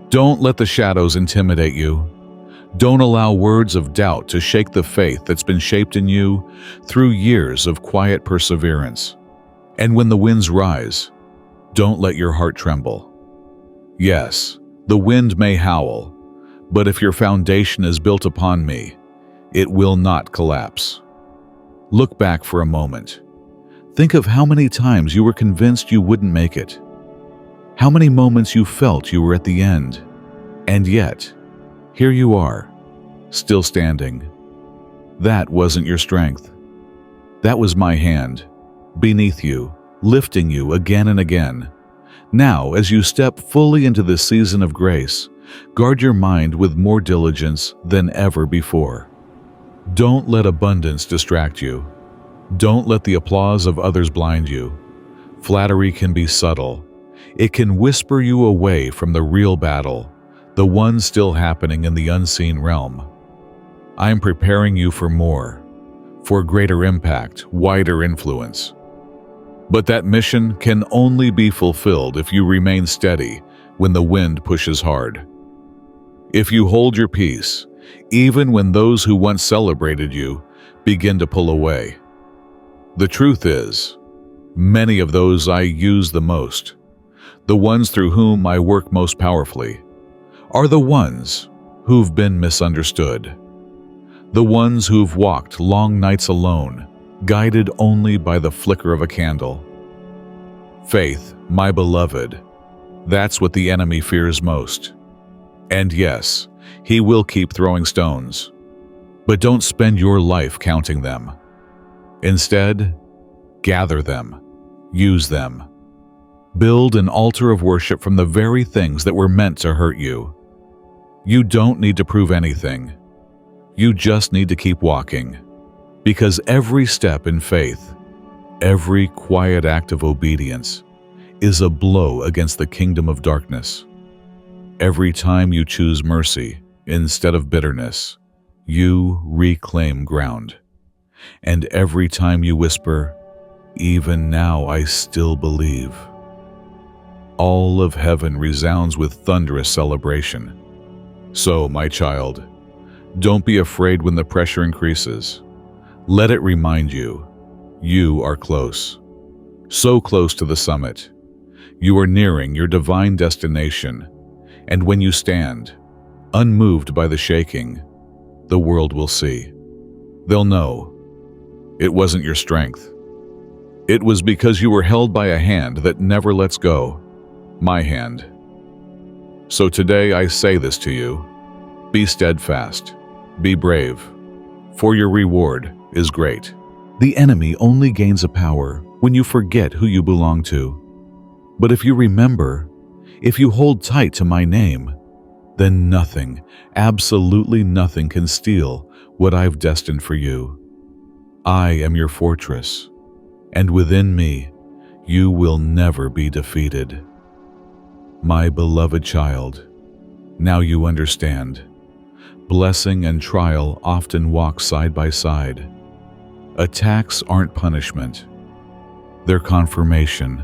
Don't let the shadows intimidate you. Don't allow words of doubt to shake the faith that's been shaped in you through years of quiet perseverance. And when the winds rise, don't let your heart tremble. Yes, the wind may howl, but if your foundation is built upon me, it will not collapse. Look back for a moment. Think of how many times you were convinced you wouldn't make it. How many moments you felt you were at the end. And yet, here you are, still standing. That wasn't your strength. That was my hand, beneath you, lifting you again and again. Now, as you step fully into this season of grace, guard your mind with more diligence than ever before. Don't let abundance distract you. Don't let the applause of others blind you. Flattery can be subtle. It can whisper you away from the real battle, the one still happening in the unseen realm. I am preparing you for more, for greater impact, wider influence. But that mission can only be fulfilled if you remain steady when the wind pushes hard. If you hold your peace, even when those who once celebrated you begin to pull away. The truth is, many of those I use the most, the ones through whom I work most powerfully, are the ones who've been misunderstood. The ones who've walked long nights alone, guided only by the flicker of a candle. Faith, my beloved, that's what the enemy fears most. And yes, he will keep throwing stones. But don't spend your life counting them. Instead, gather them, use them. Build an altar of worship from the very things that were meant to hurt you. You don't need to prove anything. You just need to keep walking. Because every step in faith, every quiet act of obedience, is a blow against the kingdom of darkness. Every time you choose mercy instead of bitterness, you reclaim ground. And every time you whisper, "Even now I still believe," All of heaven resounds with thunderous celebration. So, my child, don't be afraid when the pressure increases. Let it remind you, you are close. So close to the summit. You are nearing your divine destination, and when you stand, unmoved by the shaking, the world will see. They'll know it wasn't your strength. It was because you were held by a hand that never lets go, my hand. So today I say this to you: be steadfast, be brave, for your reward is great. The enemy only gains a power when you forget who you belong to. But if you remember, if you hold tight to my name, then nothing, absolutely nothing can steal what I've destined for you. I am your fortress, and within me, you will never be defeated. My beloved child, now you understand. Blessing and trial often walk side by side. Attacks aren't punishment. They're confirmation.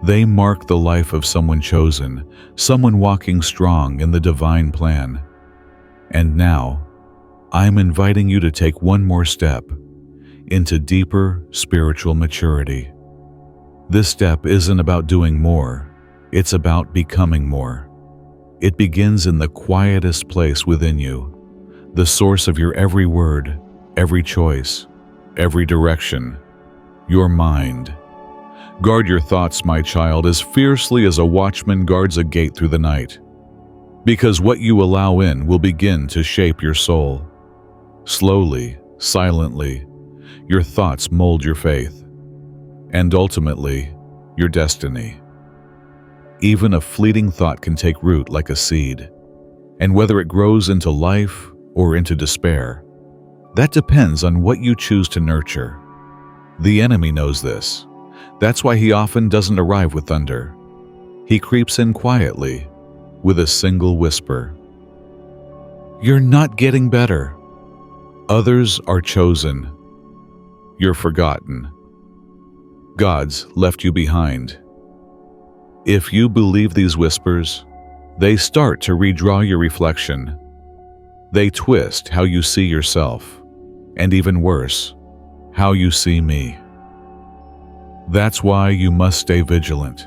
They mark the life of someone chosen, someone walking strong in the divine plan. And now, I'm inviting you to take one more step into deeper spiritual maturity. This step isn't about doing more, it's about becoming more. It begins in the quietest place within you, the source of your every word, every choice, every direction, your mind. Guard your thoughts, my child, as fiercely as a watchman guards a gate through the night, because what you allow in will begin to shape your soul. Slowly, silently, your thoughts mold your faith, and ultimately, your destiny. Even a fleeting thought can take root like a seed, and whether it grows into life or into despair, that depends on what you choose to nurture. The enemy knows this. That's why he often doesn't arrive with thunder. He creeps in quietly, with a single whisper. You're not getting better. Others are chosen. You're forgotten. God's left you behind. If you believe these whispers, they start to redraw your reflection. They twist how you see yourself, and even worse, how you see me. That's why you must stay vigilant.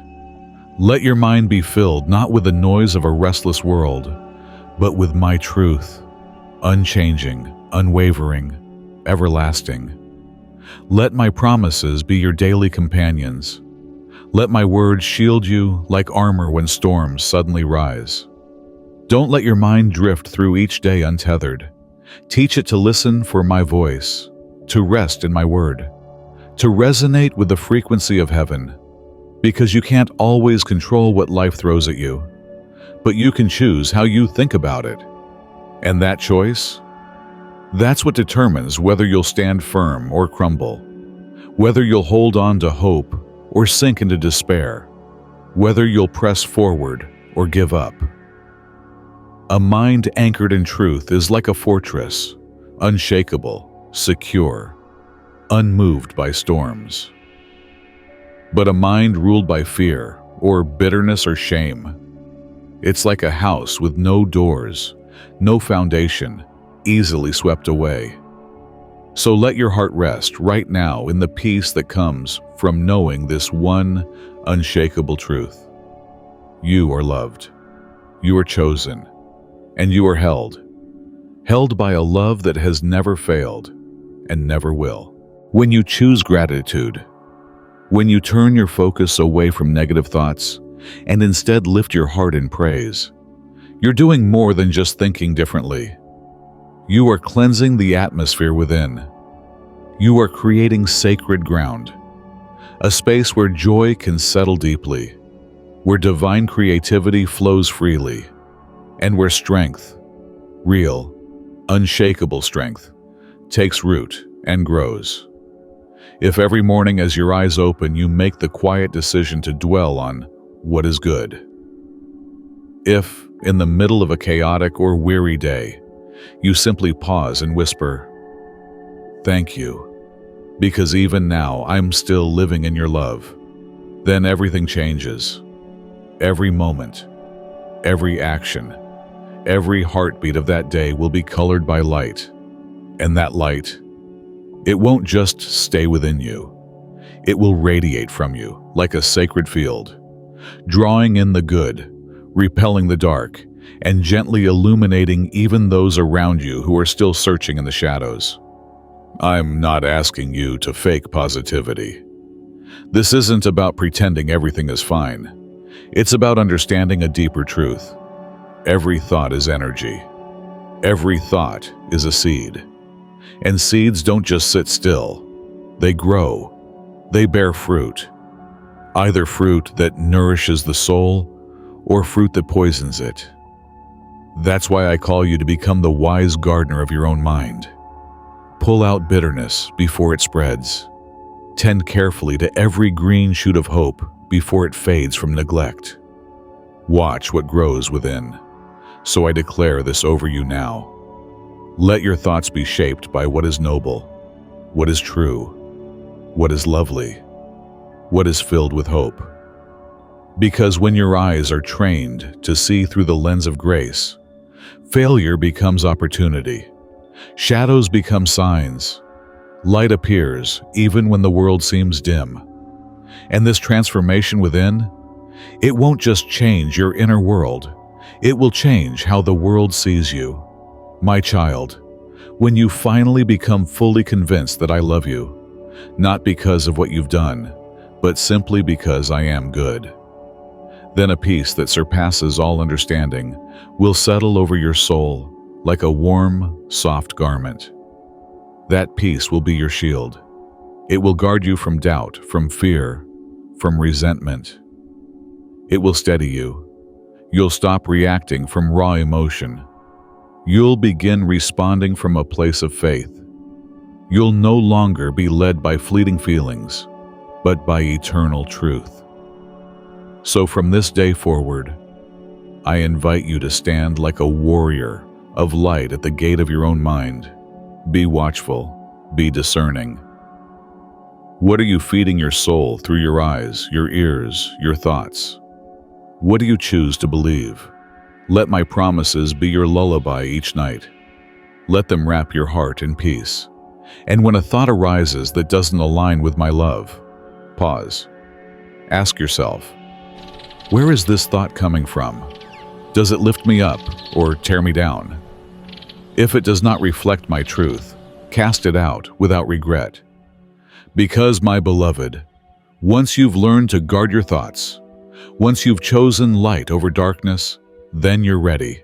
Let your mind be filled not with the noise of a restless world, but with my truth, unchanging, unwavering, everlasting. Let my promises be your daily companions. Let my words shield you like armor when storms suddenly rise. Don't let your mind drift through each day untethered. Teach it to listen for my voice, to rest in my word, to resonate with the frequency of heaven, because you can't always control what life throws at you, but you can choose how you think about it. And that choice? That's what determines whether you'll stand firm or crumble, whether you'll hold on to hope or sink into despair, whether you'll press forward or give up. A mind anchored in truth is like a fortress, unshakable, secure, unmoved by storms. But a mind ruled by fear, or bitterness or shame, it's like a house with no doors, no foundation, easily swept away. So let your heart rest right now in the peace that comes from knowing this one unshakable truth. You are loved, you are chosen, and you are held by a love that has never failed and never will. When you choose gratitude, when you turn your focus away from negative thoughts and instead lift your heart in praise, you're doing more than just thinking differently. You are cleansing the atmosphere within. You are creating sacred ground, a space where joy can settle deeply, where divine creativity flows freely, and where strength, real, unshakable strength, takes root and grows. If every morning as your eyes open you make the quiet decision to dwell on what is good, if, in the middle of a chaotic or weary day, you simply pause and whisper, "Thank you, because even now I'm still living in your love," then everything changes. Every moment, every action, every heartbeat of that day will be colored by light. And that light, it won't just stay within you. It will radiate from you like a sacred field, drawing in the good, repelling the dark, and gently illuminating even those around you who are still searching in the shadows. I'm not asking you to fake positivity. This isn't about pretending everything is fine. It's about understanding a deeper truth. Every thought is energy. Every thought is a seed. And seeds don't just sit still. They grow. They bear fruit. Either fruit that nourishes the soul or fruit that poisons it. That's why I call you to become the wise gardener of your own mind. Pull out bitterness before it spreads. Tend carefully to every green shoot of hope before it fades from neglect. Watch what grows within. So I declare this over you now. Let your thoughts be shaped by what is noble, what is true, what is lovely, what is filled with hope. Because when your eyes are trained to see through the lens of grace, failure becomes opportunity. Shadows become signs. Light appears even when the world seems dim. And this transformation within, it won't just change your inner world, it will change how the world sees you. My child, when you finally become fully convinced that I love you, not because of what you've done, but simply because I am good, then a peace that surpasses all understanding will settle over your soul like a warm, soft garment. That peace will be your shield. It will guard you from doubt, from fear, from resentment. It will steady you. You'll stop reacting from raw emotion. You'll begin responding from a place of faith. You'll no longer be led by fleeting feelings, but by eternal truth. So from this day forward, I invite you to stand like a warrior of light at the gate of your own mind. Be watchful, be discerning. What are you feeding your soul through your eyes, your ears, your thoughts? What do you choose to believe? Let my promises be your lullaby each night. Let them wrap your heart in peace. And when a thought arises that doesn't align with my love, pause. Ask yourself, where is this thought coming from? Does it lift me up or tear me down? If it does not reflect my truth, cast it out without regret. Because, my beloved, once you've learned to guard your thoughts, once you've chosen light over darkness, then you're ready.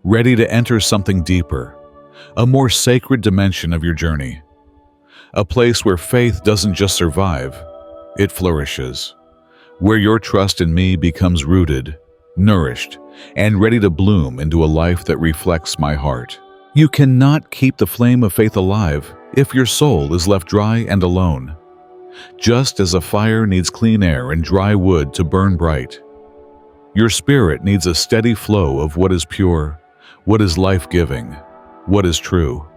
Ready to enter something deeper, a more sacred dimension of your journey. A place where faith doesn't just survive, it flourishes. Where your trust in me becomes rooted, nourished, and ready to bloom into a life that reflects my heart. You cannot keep the flame of faith alive if your soul is left dry and alone. Just as a fire needs clean air and dry wood to burn bright, your spirit needs a steady flow of what is pure, what is life-giving, what is true.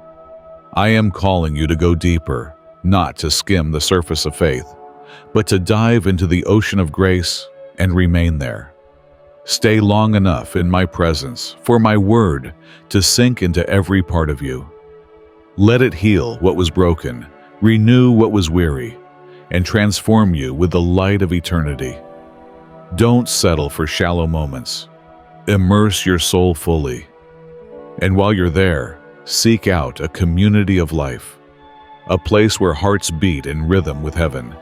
I am calling you to go deeper, not to skim the surface of faith, but to dive into the ocean of grace and remain there. Stay long enough in my presence for my word to sink into every part of you. Let it heal what was broken, renew what was weary, and transform you with the light of eternity. Don't settle for shallow moments. Immerse your soul fully. And while you're there, seek out a community of life, a place where hearts beat in rhythm with heaven,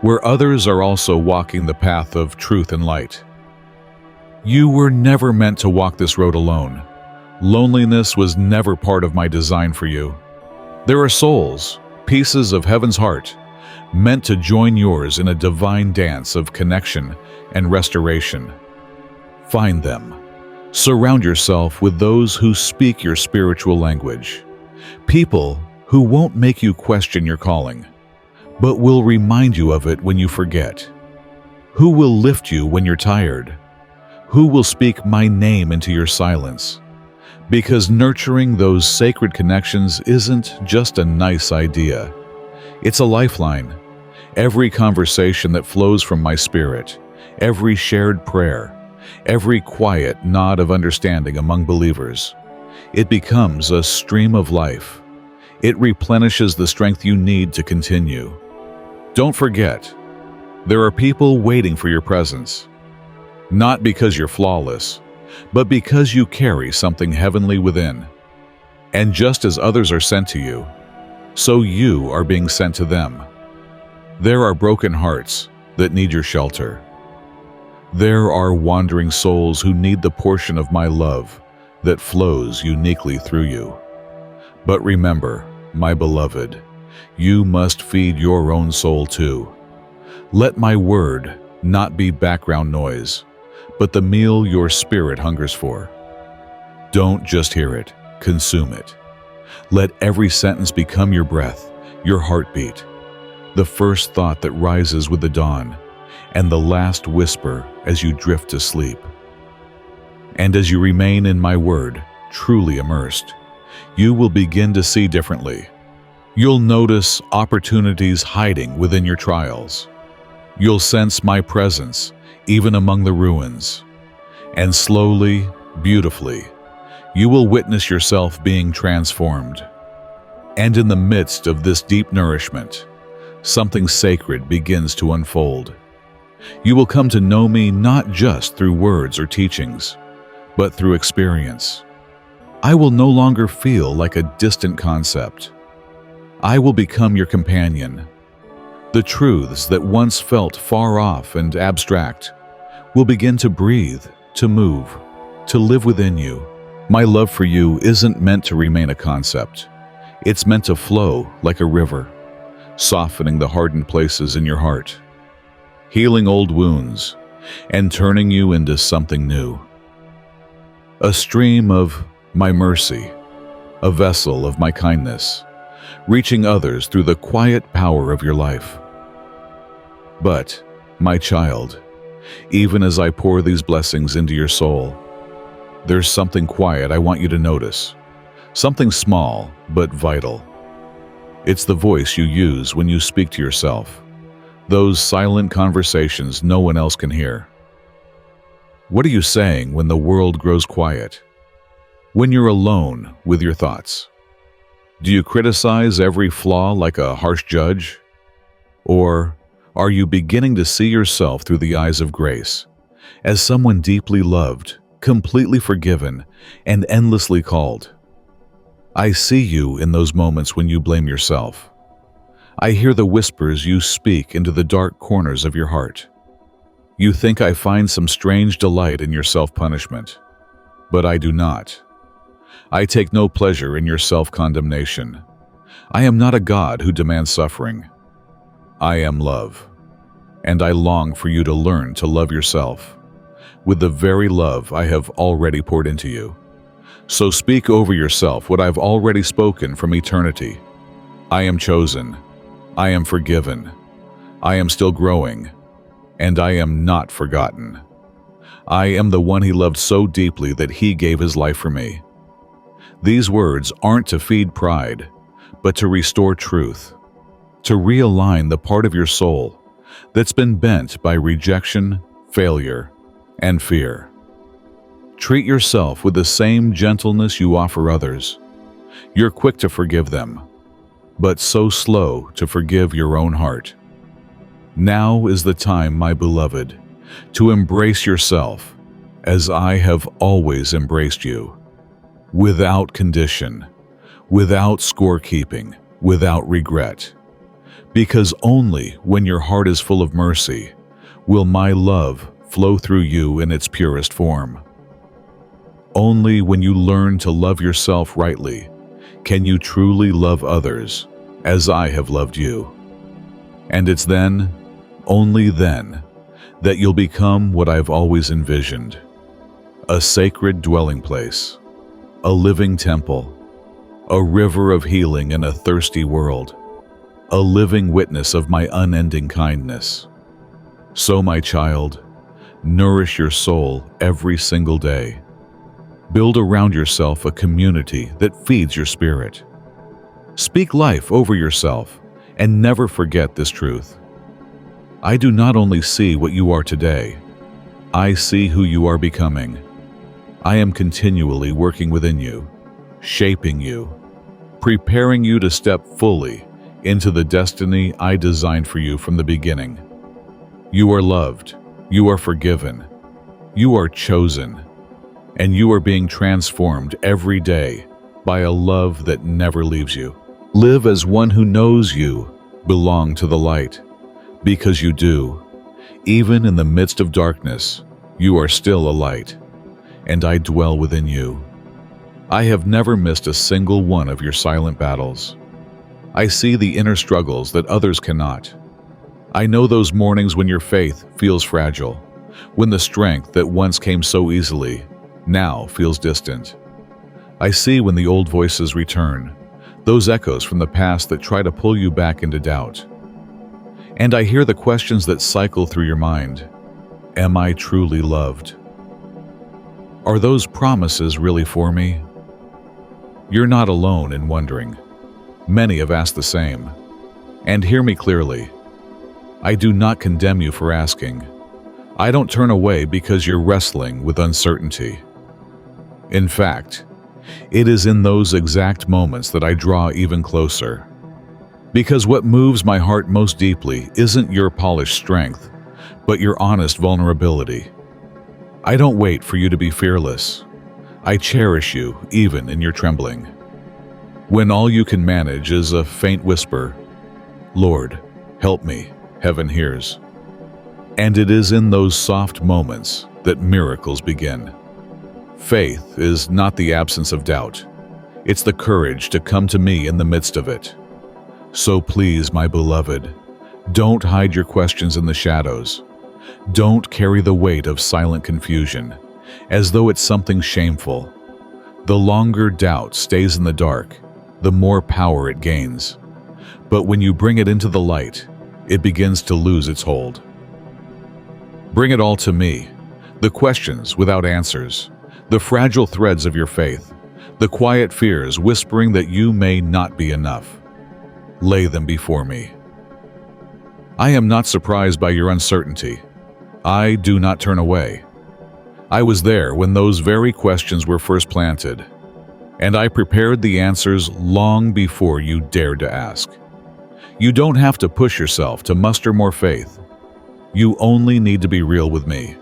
where others are also walking the path of truth and light. You were never meant to walk this road alone. Loneliness was never part of my design for you. There are souls, pieces of heaven's heart, meant to join yours in a divine dance of connection and restoration. Find them. Surround yourself with those who speak your spiritual language. People who won't make you question your calling, but will remind you of it when you forget. Who will lift you when you're tired? Who will speak my name into your silence? Because nurturing those sacred connections isn't just a nice idea. It's a lifeline. Every conversation that flows from my spirit, every shared prayer, every quiet nod of understanding among believers. It becomes a stream of life. It replenishes the strength you need to continue. Don't forget, there are people waiting for your presence. Not because you're flawless, but because you carry something heavenly within. And just as others are sent to you, so you are being sent to them. There are broken hearts that need your shelter. There are wandering souls who need the portion of my love that flows uniquely through you. But remember, my beloved, you must feed your own soul too. Let my word not be background noise, but the meal your spirit hungers for. Don't just hear it, consume it. Let every sentence become your breath, your heartbeat, the first thought that rises with the dawn, and the last whisper as you drift to sleep. And as you remain in my word, truly immersed, you will begin to see differently. You'll notice opportunities hiding within your trials. You'll sense my presence even among the ruins. And slowly, beautifully, you will witness yourself being transformed. And in the midst of this deep nourishment, something sacred begins to unfold. You will come to know me not just through words or teachings, but through experience. I will no longer feel like a distant concept. I will become your companion. The truths that once felt far off and abstract will begin to breathe, to move, to live within you. My love for you isn't meant to remain a concept. It's meant to flow like a river, softening the hardened places in your heart, healing old wounds, and turning you into something new. A stream of my mercy, a vessel of my kindness, reaching others through the quiet power of your life. But, my child, even as I pour these blessings into your soul, there's something quiet I want you to notice. Something small, but vital. It's the voice you use when you speak to yourself. Those silent conversations no one else can hear. What are you saying when the world grows quiet? When you're alone with your thoughts? Do you criticize every flaw like a harsh judge? Or are you beginning to see yourself through the eyes of grace, as someone deeply loved, completely forgiven, and endlessly called? I see you in those moments when you blame yourself. I hear the whispers you speak into the dark corners of your heart. You think I find some strange delight in your self-punishment, but I do not. I take no pleasure in your self-condemnation. I am not a God who demands suffering. I am love, and I long for you to learn to love yourself with the very love I have already poured into you. So speak over yourself what I've already spoken from eternity. I am chosen. I am forgiven. I am still growing, and I am not forgotten. I am the one he loved so deeply that he gave his life for me. These words aren't to feed pride, but to restore truth, to realign the part of your soul that's been bent by rejection, failure, and fear. Treat yourself with the same gentleness you offer others. You're quick to forgive them, but so slow to forgive your own heart. Now is the time, my beloved, to embrace yourself as I have always embraced you, without condition, without scorekeeping, without regret. Because only when your heart is full of mercy will my love flow through you in its purest form. Only when you learn to love yourself rightly can you truly love others as I have loved you. And it's then, only then, that you'll become what I've always envisioned: a sacred dwelling place, a living temple, a river of healing in a thirsty world, a living witness of my unending kindness. So, my child, nourish your soul every single day. Build around yourself a community that feeds your spirit. Speak life over yourself and never forget this truth. I do not only see what you are today, I see who you are becoming. I am continually working within you, shaping you, preparing you to step fully into the destiny I designed for you from the beginning. You are loved, you are forgiven, you are chosen, and you are being transformed every day by a love that never leaves you. Live as one who knows you belong to the light, because you do. Even in the midst of darkness, you are still a light, and I dwell within you. I have never missed a single one of your silent battles. I see the inner struggles that others cannot. I know those mornings when your faith feels fragile, when the strength that once came so easily now feels distant. I see when the old voices return, those echoes from the past that try to pull you back into doubt. And I hear the questions that cycle through your mind. Am I truly loved? Are those promises really for me? You're not alone in wondering. Many have asked the same. And hear me clearly. I do not condemn you for asking. I don't turn away because you're wrestling with uncertainty. In fact, it is in those exact moments that I draw even closer. Because what moves my heart most deeply isn't your polished strength, but your honest vulnerability. I don't wait for you to be fearless. I cherish you even in your trembling. When all you can manage is a faint whisper, "Lord, help me," heaven hears. And it is in those soft moments that miracles begin. Faith is not the absence of doubt. It's the courage to come to me in the midst of it. So please, my beloved, don't hide your questions in the shadows. Don't carry the weight of silent confusion, as though it's something shameful. The longer doubt stays in the dark, the more power it gains. But when you bring it into the light, it begins to lose its hold. Bring it all to me, the questions without answers, the fragile threads of your faith, the quiet fears whispering that you may not be enough. Lay them before me. I am not surprised by your uncertainty. I do not turn away. I was there when those very questions were first planted, and I prepared the answers long before you dared to ask. You don't have to push yourself to muster more faith. You only need to be real with me.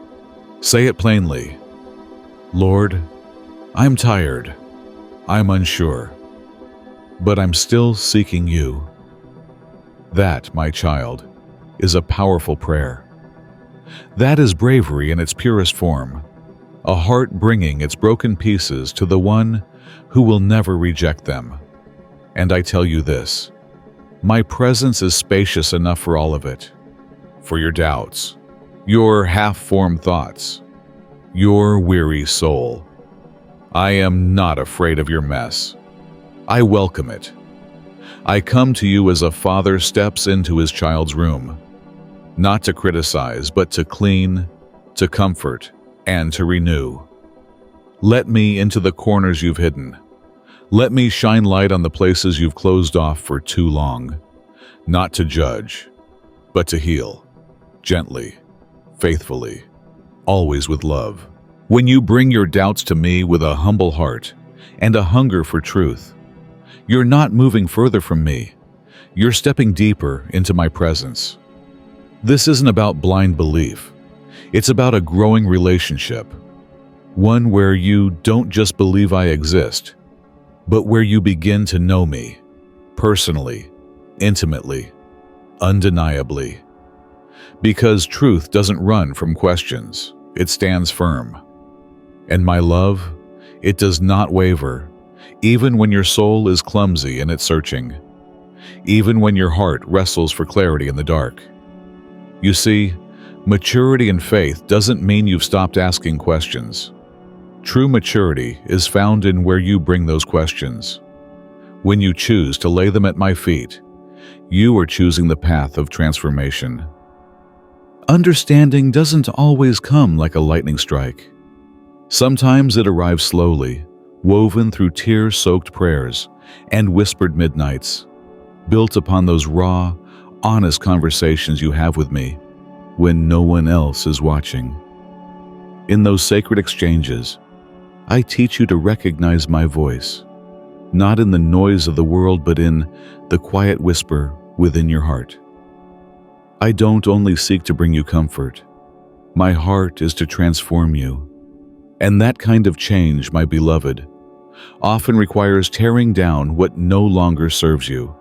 Say it plainly. Lord, I'm tired. I'm unsure. But I'm still seeking you. That, my child, is a powerful prayer. That is bravery in its purest form, a heart bringing its broken pieces to the one who will never reject them. And I tell you this, my presence is spacious enough for all of it, for your doubts, your half-formed thoughts, your weary soul. I am not afraid of your mess. I welcome it. I come to you as a father steps into his child's room, not to criticize, but to clean, to comfort, and to renew. Let me into the corners you've hidden. Let me shine light on the places you've closed off for too long, not to judge, but to heal, gently, faithfully, always with love. When you bring your doubts to me with a humble heart and a hunger for truth, you're not moving further from me. You're stepping deeper into my presence. This isn't about blind belief. It's about a growing relationship, one where you don't just believe I exist, but where you begin to know me, personally, intimately, undeniably. Because truth doesn't run from questions, it stands firm. And my love, it does not waver, even when your soul is clumsy in its searching, even when your heart wrestles for clarity in the dark. You see, maturity in faith doesn't mean you've stopped asking questions. True maturity is found in where you bring those questions. When you choose to lay them at my feet, you are choosing the path of transformation. Understanding doesn't always come like a lightning strike. Sometimes it arrives slowly, woven through tear-soaked prayers and whispered midnights, built upon those raw, honest conversations you have with me when no one else is watching. In those sacred exchanges, I teach you to recognize my voice, not in the noise of the world, but in the quiet whisper within your heart. I don't only seek to bring you comfort. My heart is to transform you. And that kind of change, my beloved, often requires tearing down what no longer serves you.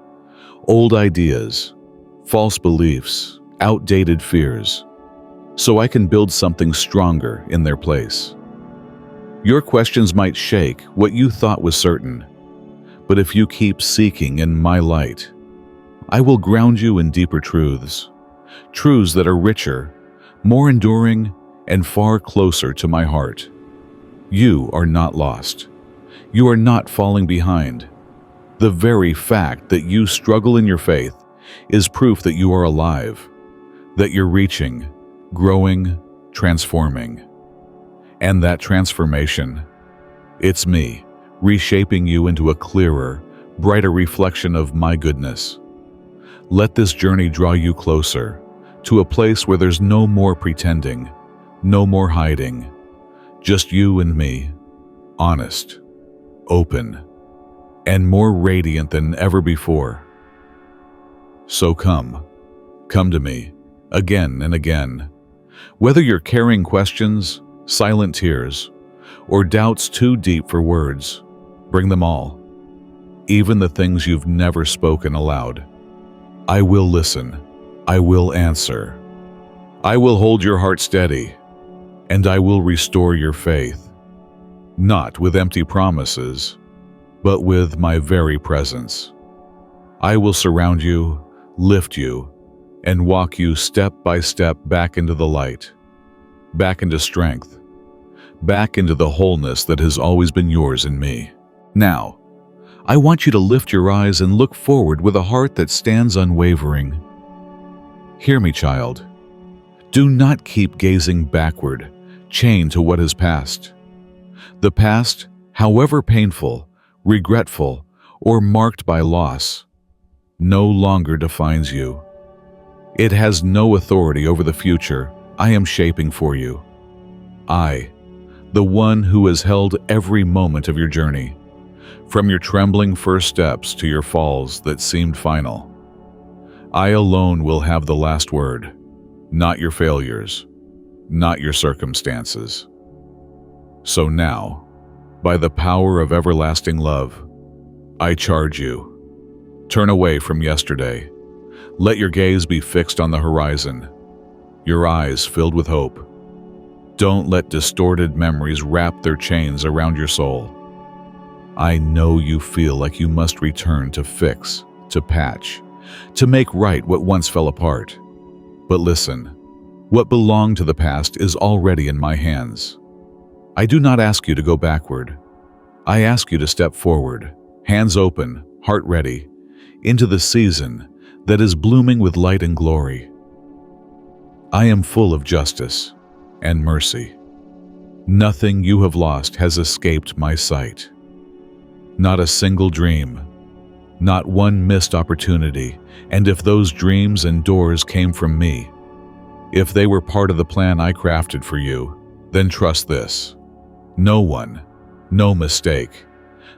Old ideas, false beliefs, outdated fears, so I can build something stronger in their place. Your questions might shake what you thought was certain, but if you keep seeking in my light, I will ground you in deeper truths, truths that are richer, more enduring, and far closer to my heart. You are not lost. You are not falling behind. The very fact that you struggle in your faith is proof that you are alive, that you're reaching, growing, transforming. And that transformation, it's me, reshaping you into a clearer, brighter reflection of my goodness. Let this journey draw you closer to a place where there's no more pretending, no more hiding, just you and me, honest, open, and more radiant than ever before. So come to me, again and again. Whether you're carrying questions, silent tears, or doubts too deep for words, bring them all, even the things you've never spoken aloud. I will listen. I will answer. I will hold your heart steady, and I will restore your faith, not with empty promises, but with my very presence. I will surround you, lift you, and walk you step by step back into the light, back into strength, back into the wholeness that has always been yours in me. Now, I want you to lift your eyes and look forward with a heart that stands unwavering. Hear me, child. Do not keep gazing backward, chained to what has passed. The past, however painful, regretful, or marked by loss, no longer defines you. It has no authority over the future I am shaping for you. I, the one who has held every moment of your journey, from your trembling first steps to your falls that seemed final. I alone will have the last word, not your failures, not your circumstances. So now, by the power of everlasting love, I charge you. Turn away from yesterday. Let your gaze be fixed on the horizon, your eyes filled with hope. Don't let distorted memories wrap their chains around your soul. I know you feel like you must return to fix, to patch, to make right what once fell apart. But listen, what belonged to the past is already in my hands. I do not ask you to go backward. I ask you to step forward, hands open, heart ready, into the season that is blooming with light and glory. I am full of justice and mercy. Nothing you have lost has escaped my sight. Not a single dream, not one missed opportunity, and if those dreams and doors came from me, if they were part of the plan I crafted for you, then trust this. No one, no mistake,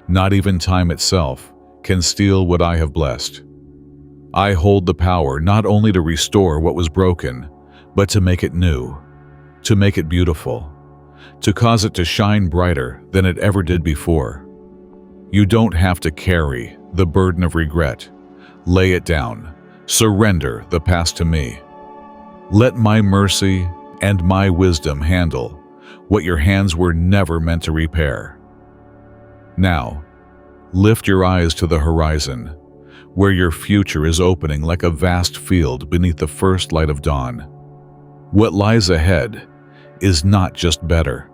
not even time itself, can steal what I have blessed. I hold the power not only to restore what was broken, but to make it new, to make it beautiful, to cause it to shine brighter than it ever did before. You don't have to carry the burden of regret. Lay it down. Surrender the past to me. Let my mercy and my wisdom handle what your hands were never meant to repair. Now, lift your eyes to the horizon, where your future is opening like a vast field beneath the first light of dawn. What lies ahead is not just better.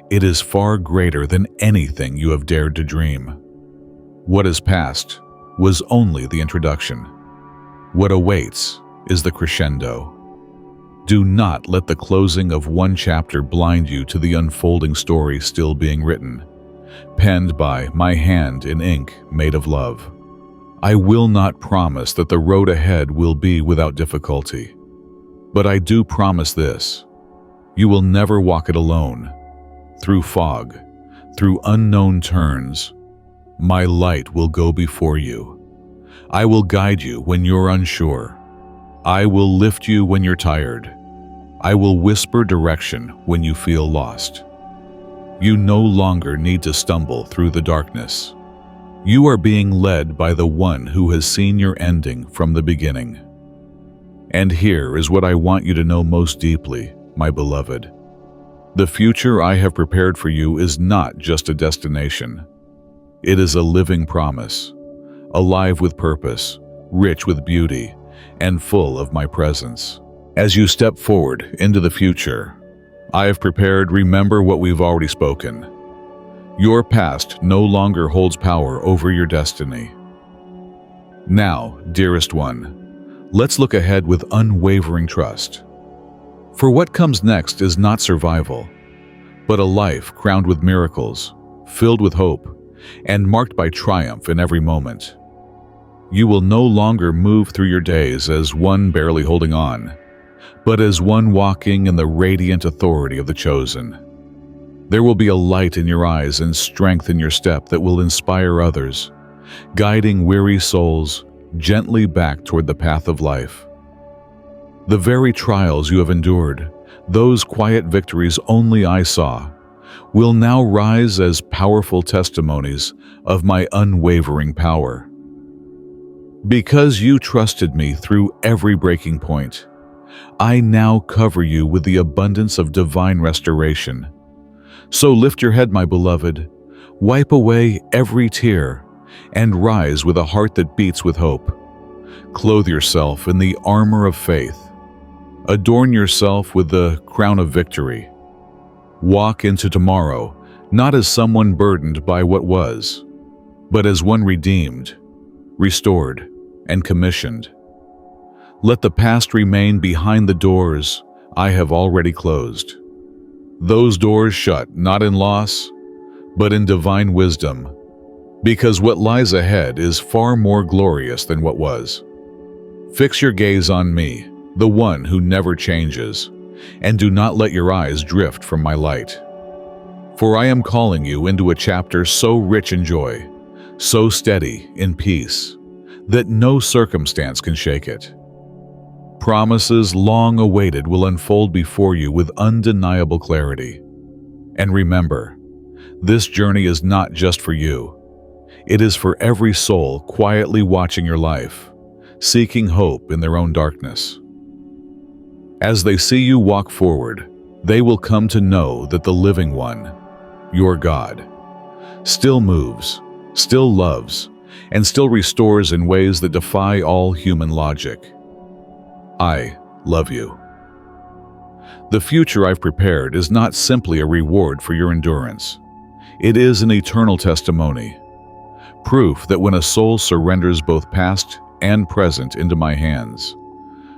It is far greater than anything you have dared to dream. What is past was only the introduction. What awaits is the crescendo. Do not let the closing of one chapter blind you to the unfolding story still being written, penned by my hand in ink made of love. I will not promise that the road ahead will be without difficulty, but I do promise this. You will never walk it alone. Through fog, through unknown turns, my light will go before you. I will guide you when you're unsure. I will lift you when you're tired. I will whisper direction when you feel lost. You no longer need to stumble through the darkness. You are being led by the one who has seen your ending from the beginning. And here is what I want you to know most deeply, my beloved. The future I have prepared for you is not just a destination. It is a living promise, alive with purpose, rich with beauty, and full of my presence. As you step forward into the future, I have prepared, remember what we've already spoken. Your past no longer holds power over your destiny. Now, dearest one, let's look ahead with unwavering trust. For what comes next is not survival, but a life crowned with miracles, filled with hope, and marked by triumph in every moment. You will no longer move through your days as one barely holding on, but as one walking in the radiant authority of the chosen. There will be a light in your eyes and strength in your step that will inspire others, guiding weary souls gently back toward the path of life. The very trials you have endured, those quiet victories only I saw, will now rise as powerful testimonies of my unwavering power. Because you trusted me through every breaking point, I now cover you with the abundance of divine restoration. So lift your head, my beloved, wipe away every tear, and rise with a heart that beats with hope. Clothe yourself in the armor of faith. Adorn yourself with the crown of victory. Walk into tomorrow, not as someone burdened by what was, but as one redeemed, restored, and commissioned. Let the past remain behind the doors I have already closed. Those doors shut not in loss, but in divine wisdom, because what lies ahead is far more glorious than what was. Fix your gaze on me, the one who never changes, and do not let your eyes drift from my light. For I am calling you into a chapter so rich in joy, so steady in peace, that no circumstance can shake it. Promises long awaited will unfold before you with undeniable clarity. And remember, this journey is not just for you. It is for every soul quietly watching your life, seeking hope in their own darkness. As they see you walk forward, they will come to know that the living one, your God, still moves, still loves, and still restores in ways that defy all human logic. I love you. The future I've prepared is not simply a reward for your endurance. It is an eternal testimony, proof that when a soul surrenders both past and present into my hands,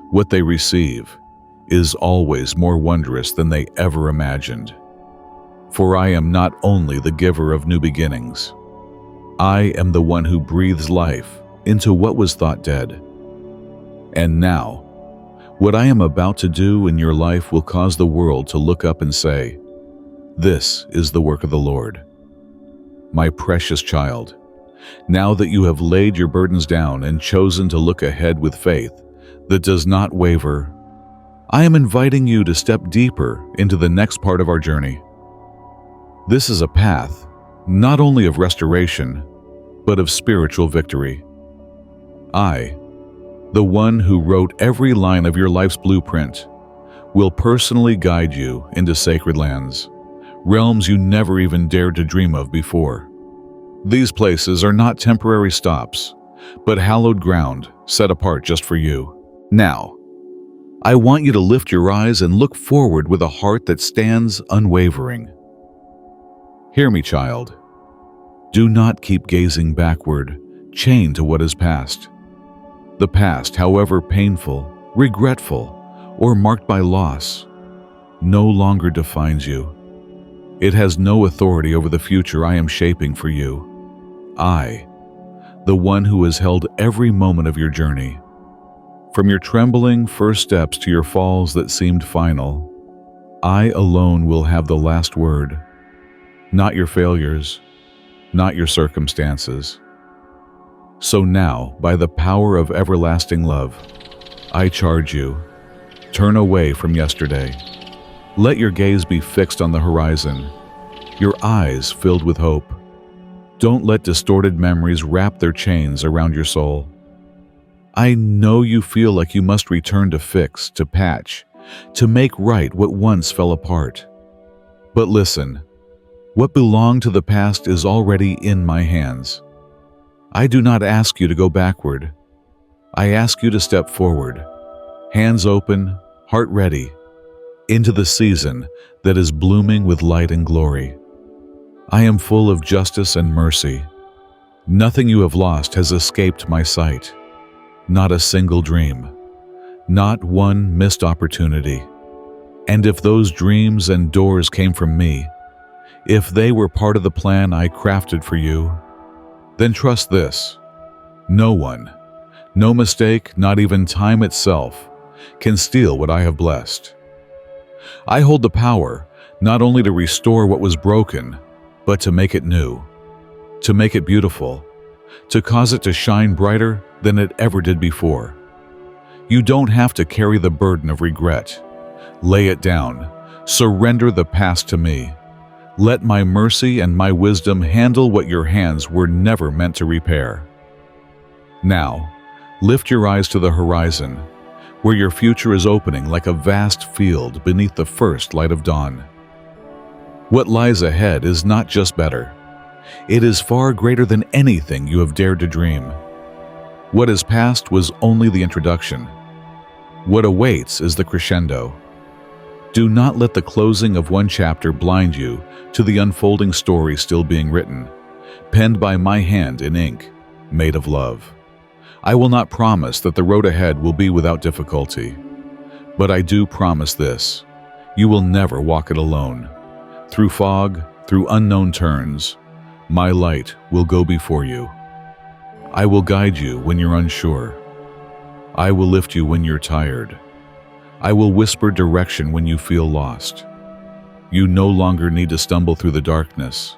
what they receive is always more wondrous than they ever imagined. For I am not only the giver of new beginnings, I am the one who breathes life into what was thought dead. And now, what I am about to do in your life will cause the world to look up and say, "This is the work of the Lord." My precious child, now that you have laid your burdens down and chosen to look ahead with faith that does not waver, I am inviting you to step deeper into the next part of our journey. This is a path not only of restoration, but of spiritual victory. I, the one who wrote every line of your life's blueprint, will personally guide you into sacred lands, realms you never even dared to dream of before. These places are not temporary stops, but hallowed ground set apart just for you. Now, I want you to lift your eyes and look forward with a heart that stands unwavering. Hear me, child. Do not keep gazing backward, chained to what is past. The past, however painful, regretful, or marked by loss, no longer defines you. It has no authority over the future I am shaping for you. I, the one who has held every moment of your journey, from your trembling first steps to your falls that seemed final, I alone will have the last word, not your failures, not your circumstances. So now, by the power of everlasting love, I charge you, turn away from yesterday. Let your gaze be fixed on the horizon, your eyes filled with hope. Don't let distorted memories wrap their chains around your soul. I know you feel like you must return to fix, to patch, to make right what once fell apart. But listen, what belonged to the past is already in my hands. I do not ask you to go backward. I ask you to step forward, hands open, heart ready, into the season that is blooming with light and glory. I am full of justice and mercy. Nothing you have lost has escaped my sight. Not a single dream. Not one missed opportunity. And if those dreams and doors came from me, if they were part of the plan I crafted for you, then trust this. No one, no mistake, not even time itself, can steal what I have blessed. I hold the power not only to restore what was broken, but to make it new, to make it beautiful, to cause it to shine brighter than it ever did before. You don't have to carry the burden of regret. Lay it down. Surrender the past to me. Let my mercy and my wisdom handle what your hands were never meant to repair. Now, lift your eyes to the horizon, where your future is opening like a vast field beneath the first light of dawn. What lies ahead is not just better. It is far greater than anything you have dared to dream. What is past was only the introduction. What awaits is the crescendo. Do not let the closing of one chapter blind you to the unfolding story still being written, penned by my hand in ink, made of love. I will not promise that the road ahead will be without difficulty, but I do promise this: you will never walk it alone. Through fog, through unknown turns, my light will go before you. I will guide you when you're unsure. I will lift you when you're tired. I will whisper direction when you feel lost. You no longer need to stumble through the darkness.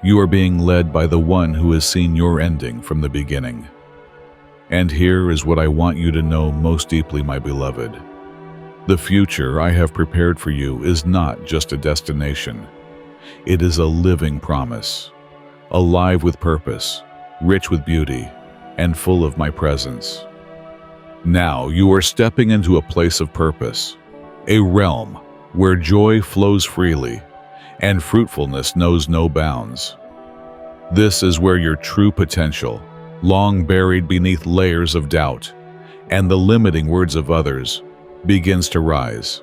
You are being led by the one who has seen your ending from the beginning. And here is what I want you to know most deeply, my beloved. The future I have prepared for you is not just a destination. It is a living promise, alive with purpose, rich with beauty, and full of my presence. Now you are stepping into a place of purpose, a realm where joy flows freely and fruitfulness knows no bounds. This is where your true potential, long buried beneath layers of doubt and the limiting words of others, begins to rise.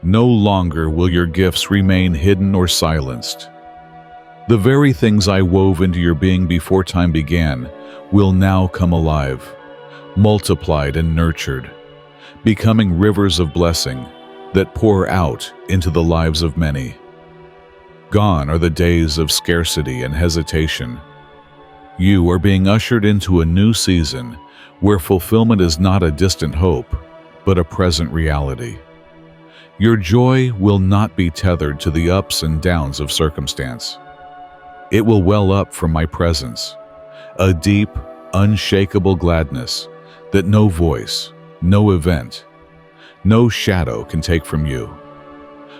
No longer will your gifts remain hidden or silenced. The very things I wove into your being before time began will now come alive, multiplied and nurtured, becoming rivers of blessing that pour out into the lives of many. Gone are the days of scarcity and hesitation. You are being ushered into a new season where fulfillment is not a distant hope, but a present reality. Your joy will not be tethered to the ups and downs of circumstance. It will well up from my presence, a deep, unshakable gladness that no voice, no event, no shadow can take from you.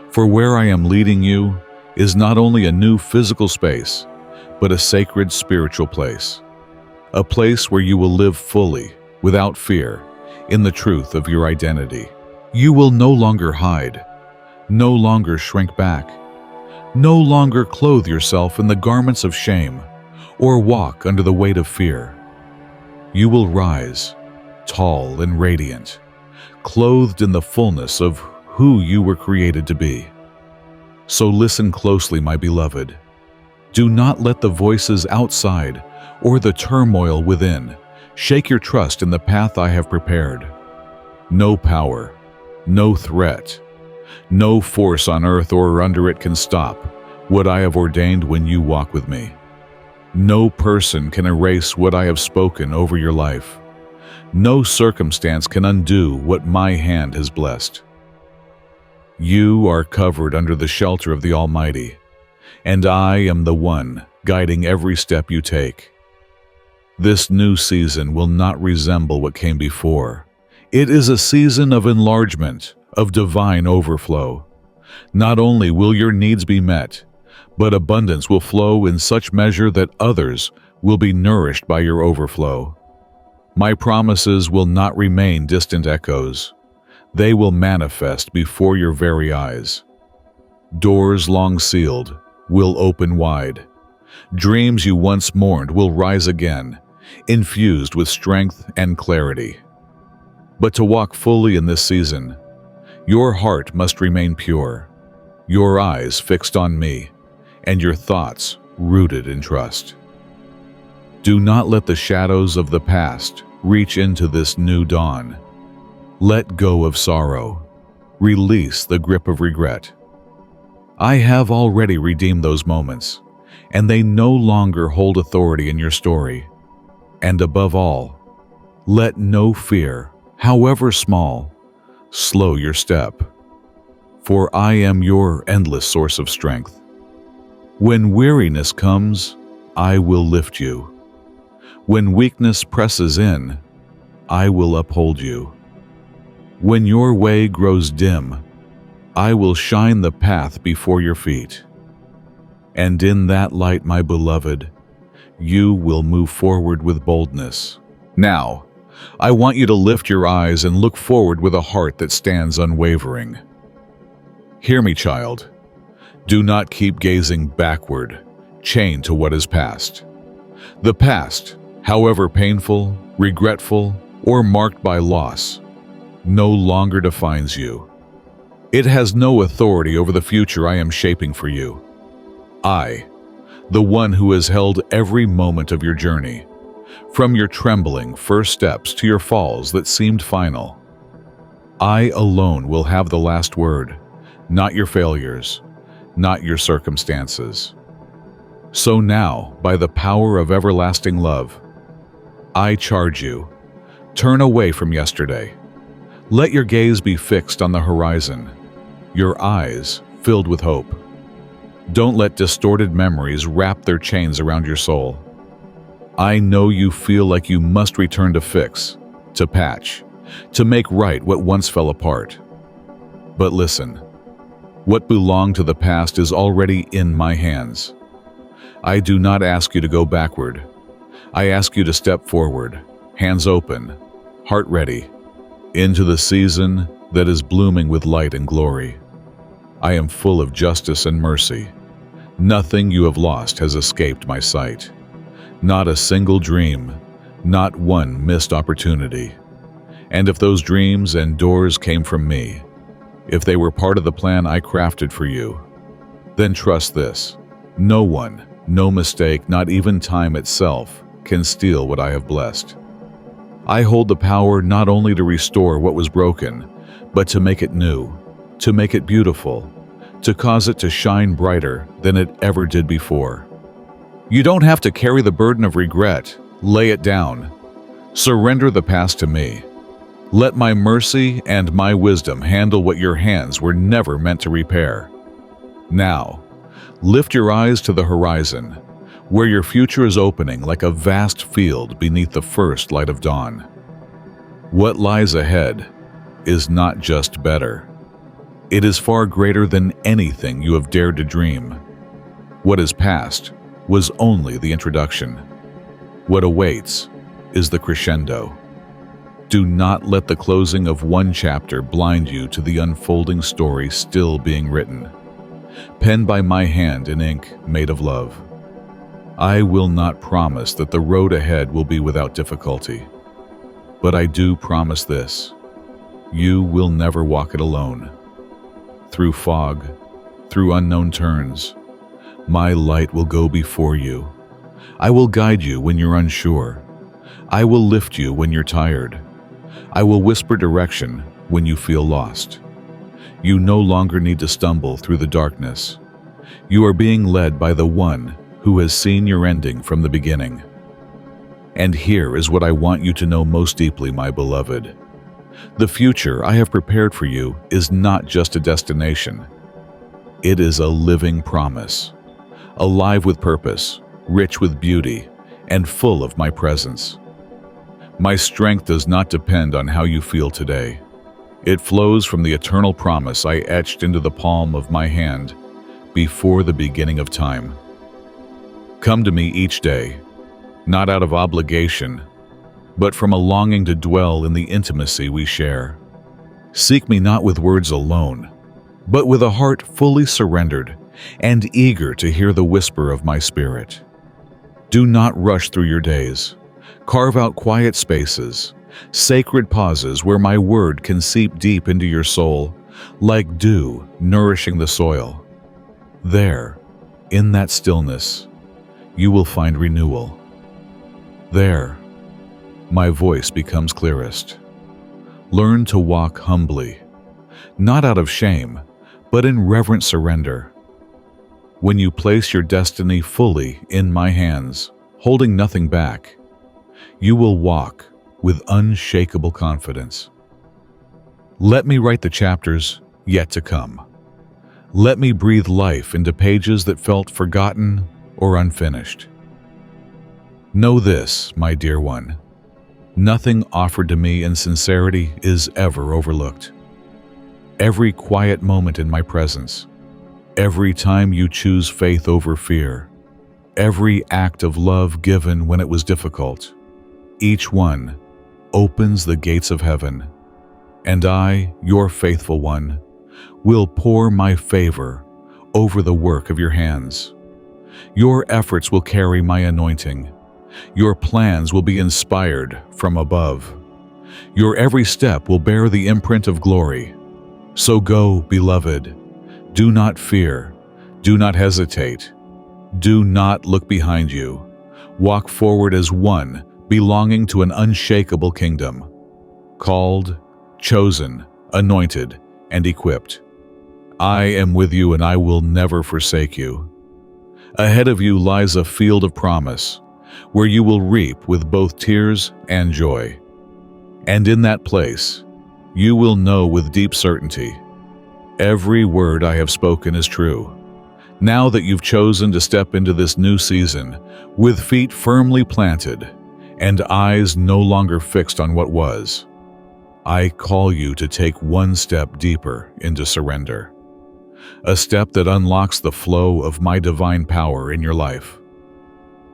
For where I am leading you is not only a new physical space, but a sacred spiritual place. A place where you will live fully, without fear, in the truth of your identity. You will no longer hide, no longer shrink back, no longer clothe yourself in the garments of shame, or walk under the weight of fear. You will rise, tall and radiant, clothed in the fullness of who you were created to be. So listen closely, my beloved. Do not let the voices outside or the turmoil within shake your trust in the path I have prepared. No power, no threat, no force on earth or under it can stop what I have ordained when you walk with me. No person can erase what I have spoken over your life. No circumstance can undo what my hand has blessed. You are covered under the shelter of the Almighty, and I am the one guiding every step you take. This new season will not resemble what came before. It is a season of enlargement, of divine overflow. Not only will your needs be met, but abundance will flow in such measure that others will be nourished by your overflow. My promises will not remain distant echoes. They will manifest before your very eyes. Doors long sealed will open wide. Dreams you once mourned will rise again, infused with strength and clarity. But to walk fully in this season, your heart must remain pure, your eyes fixed on me, and your thoughts rooted in trust. Do not let the shadows of the past reach into this new dawn. Let go of sorrow. Release the grip of regret. I have already redeemed those moments, and they no longer hold authority in your story. And above all, let no fear, however small, slow your step. For I am your endless source of strength. When weariness comes, I will lift you. When weakness presses in, I will uphold you. When your way grows dim, I will shine the path before your feet. And in that light, my beloved, you will move forward with boldness. Now, I want you to lift your eyes and look forward with a heart that stands unwavering. Hear me, child. Do not keep gazing backward, chained to what is past. The past, however painful, regretful, or marked by loss, no longer defines you. It has no authority over the future I am shaping for you. I, the one who has held every moment of your journey, from your trembling first steps to your falls that seemed final. I alone will have the last word, not your failures, not your circumstances. So now, by the power of everlasting love, I charge you, turn away from yesterday. Let your gaze be fixed on the horizon, your eyes filled with hope. Don't let distorted memories wrap their chains around your soul. I know you feel like you must return to fix, to patch, to make right what once fell apart. But listen, what belonged to the past is already in my hands. I do not ask you to go backward. I ask you to step forward, hands open, heart ready, into the season that is blooming with light and glory. I am full of justice and mercy. Nothing you have lost has escaped my sight. Not a single dream, not one missed opportunity. And if those dreams and doors came from me, if they were part of the plan I crafted for you, then trust this: no one, no mistake, not even time itself, can steal what I have blessed. I hold the power not only to restore what was broken, but to make it new, to make it beautiful, to cause it to shine brighter than it ever did before. You don't have to carry the burden of regret. Lay it down. Surrender the past to me. Let my mercy and my wisdom handle what your hands were never meant to repair. Now, lift your eyes to the horizon, where your future is opening like a vast field beneath the first light of dawn. What lies ahead is not just better. It is far greater than anything you have dared to dream. What is past was only the introduction. What awaits is the crescendo. Do not let the closing of one chapter blind you to the unfolding story still being written, penned by my hand in ink made of love. I will not promise that the road ahead will be without difficulty, but I do promise this: you will never walk it alone. Through fog, through unknown turns, my light will go before you. I will guide you when you're unsure. I will lift you when you're tired. I will whisper direction when you feel lost. You no longer need to stumble through the darkness. You are being led by the one who has seen your ending from the beginning. And here is what I want you to know most deeply, my beloved. The future I have prepared for you is not just a destination. It is a living promise, alive with purpose, rich with beauty, and full of my presence. My strength does not depend on how you feel today. It flows from the eternal promise I etched into the palm of my hand before the beginning of time. Come to me each day, not out of obligation, but from a longing to dwell in the intimacy we share. Seek me not with words alone, but with a heart fully surrendered and eager to hear the whisper of my spirit. Do not rush through your days. Carve out quiet spaces, sacred pauses where my word can seep deep into your soul, like dew nourishing the soil. There, in that stillness, you will find renewal. There, my voice becomes clearest. Learn to walk humbly, not out of shame, but in reverent surrender. When you place your destiny fully in my hands, holding nothing back, you will walk with unshakable confidence. Let me write the chapters yet to come. Let me breathe life into pages that felt forgotten or unfinished. Know this, my dear one, nothing offered to me in sincerity is ever overlooked. Every quiet moment in my presence, every time you choose faith over fear, every act of love given when it was difficult, each one opens the gates of heaven, and I, your faithful one, will pour my favor over the work of your hands. Your efforts will carry my anointing. Your plans will be inspired from above. Your every step will bear the imprint of glory. So go, beloved. Do not fear. Do not hesitate. Do not look behind you. Walk forward as one belonging to an unshakable kingdom, called, chosen, anointed, and equipped. I am with you and I will never forsake you. Ahead of you lies a field of promise, where you will reap with both tears and joy. And in that place, you will know with deep certainty, every word I have spoken is true. Now that you've chosen to step into this new season, with feet firmly planted and eyes no longer fixed on what was, I call you to take one step deeper into surrender. A step that unlocks the flow of my divine power in your life.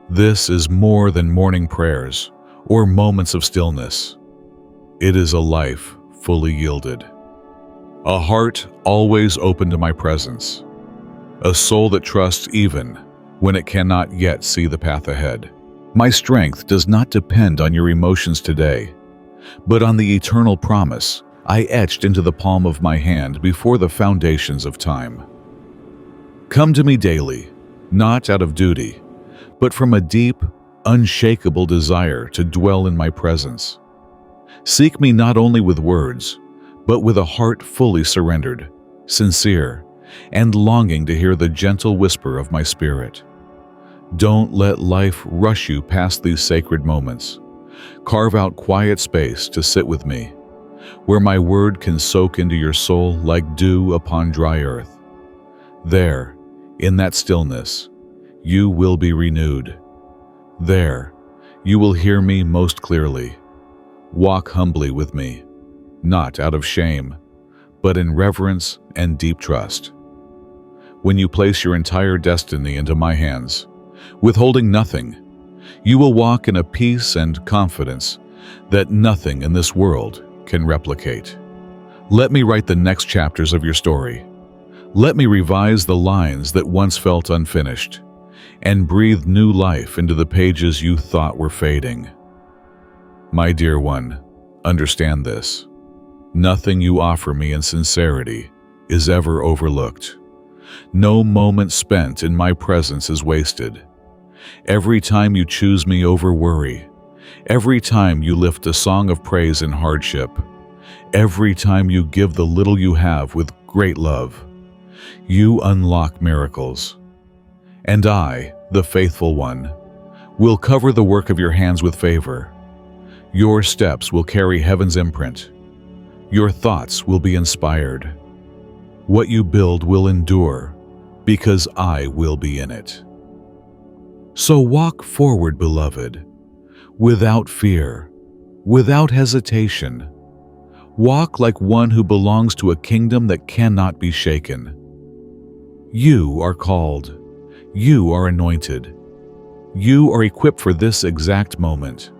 This is more than morning prayers or moments of stillness. It is a life fully yielded. A heart always open to my presence. A soul that trusts even when it cannot yet see the path ahead. My strength does not depend on your emotions today, but on the eternal promise I etched into the palm of my hand before the foundations of time. Come to me daily, not out of duty, but from a deep, unshakable desire to dwell in my presence. Seek me not only with words, but with a heart fully surrendered, sincere, and longing to hear the gentle whisper of my spirit. Don't let life rush you past these sacred moments. Carve out quiet space to sit with me, where my word can soak into your soul like dew upon dry earth. There, in that stillness, you will be renewed. There, you will hear me most clearly. Walk humbly with me, not out of shame, but in reverence and deep trust. When you place your entire destiny into my hands, withholding nothing, you will walk in a peace and confidence that nothing in this world can replicate. Let me write the next chapters of your story. Let me revise the lines that once felt unfinished, and breathe new life into the pages you thought were fading. My dear one, understand this. Nothing you offer me in sincerity is ever overlooked. No moment spent in my presence is wasted. Every time you choose me over worry, every time you lift a song of praise in hardship, every time you give the little you have with great love, you unlock miracles. And I, the faithful one, will cover the work of your hands with favor. Your steps will carry heaven's imprint. Your thoughts will be inspired. What you build will endure, because I will be in it. So walk forward, beloved, without fear, without hesitation. Walk like one who belongs to a kingdom that cannot be shaken. You are called. You are anointed. You are equipped for this exact moment.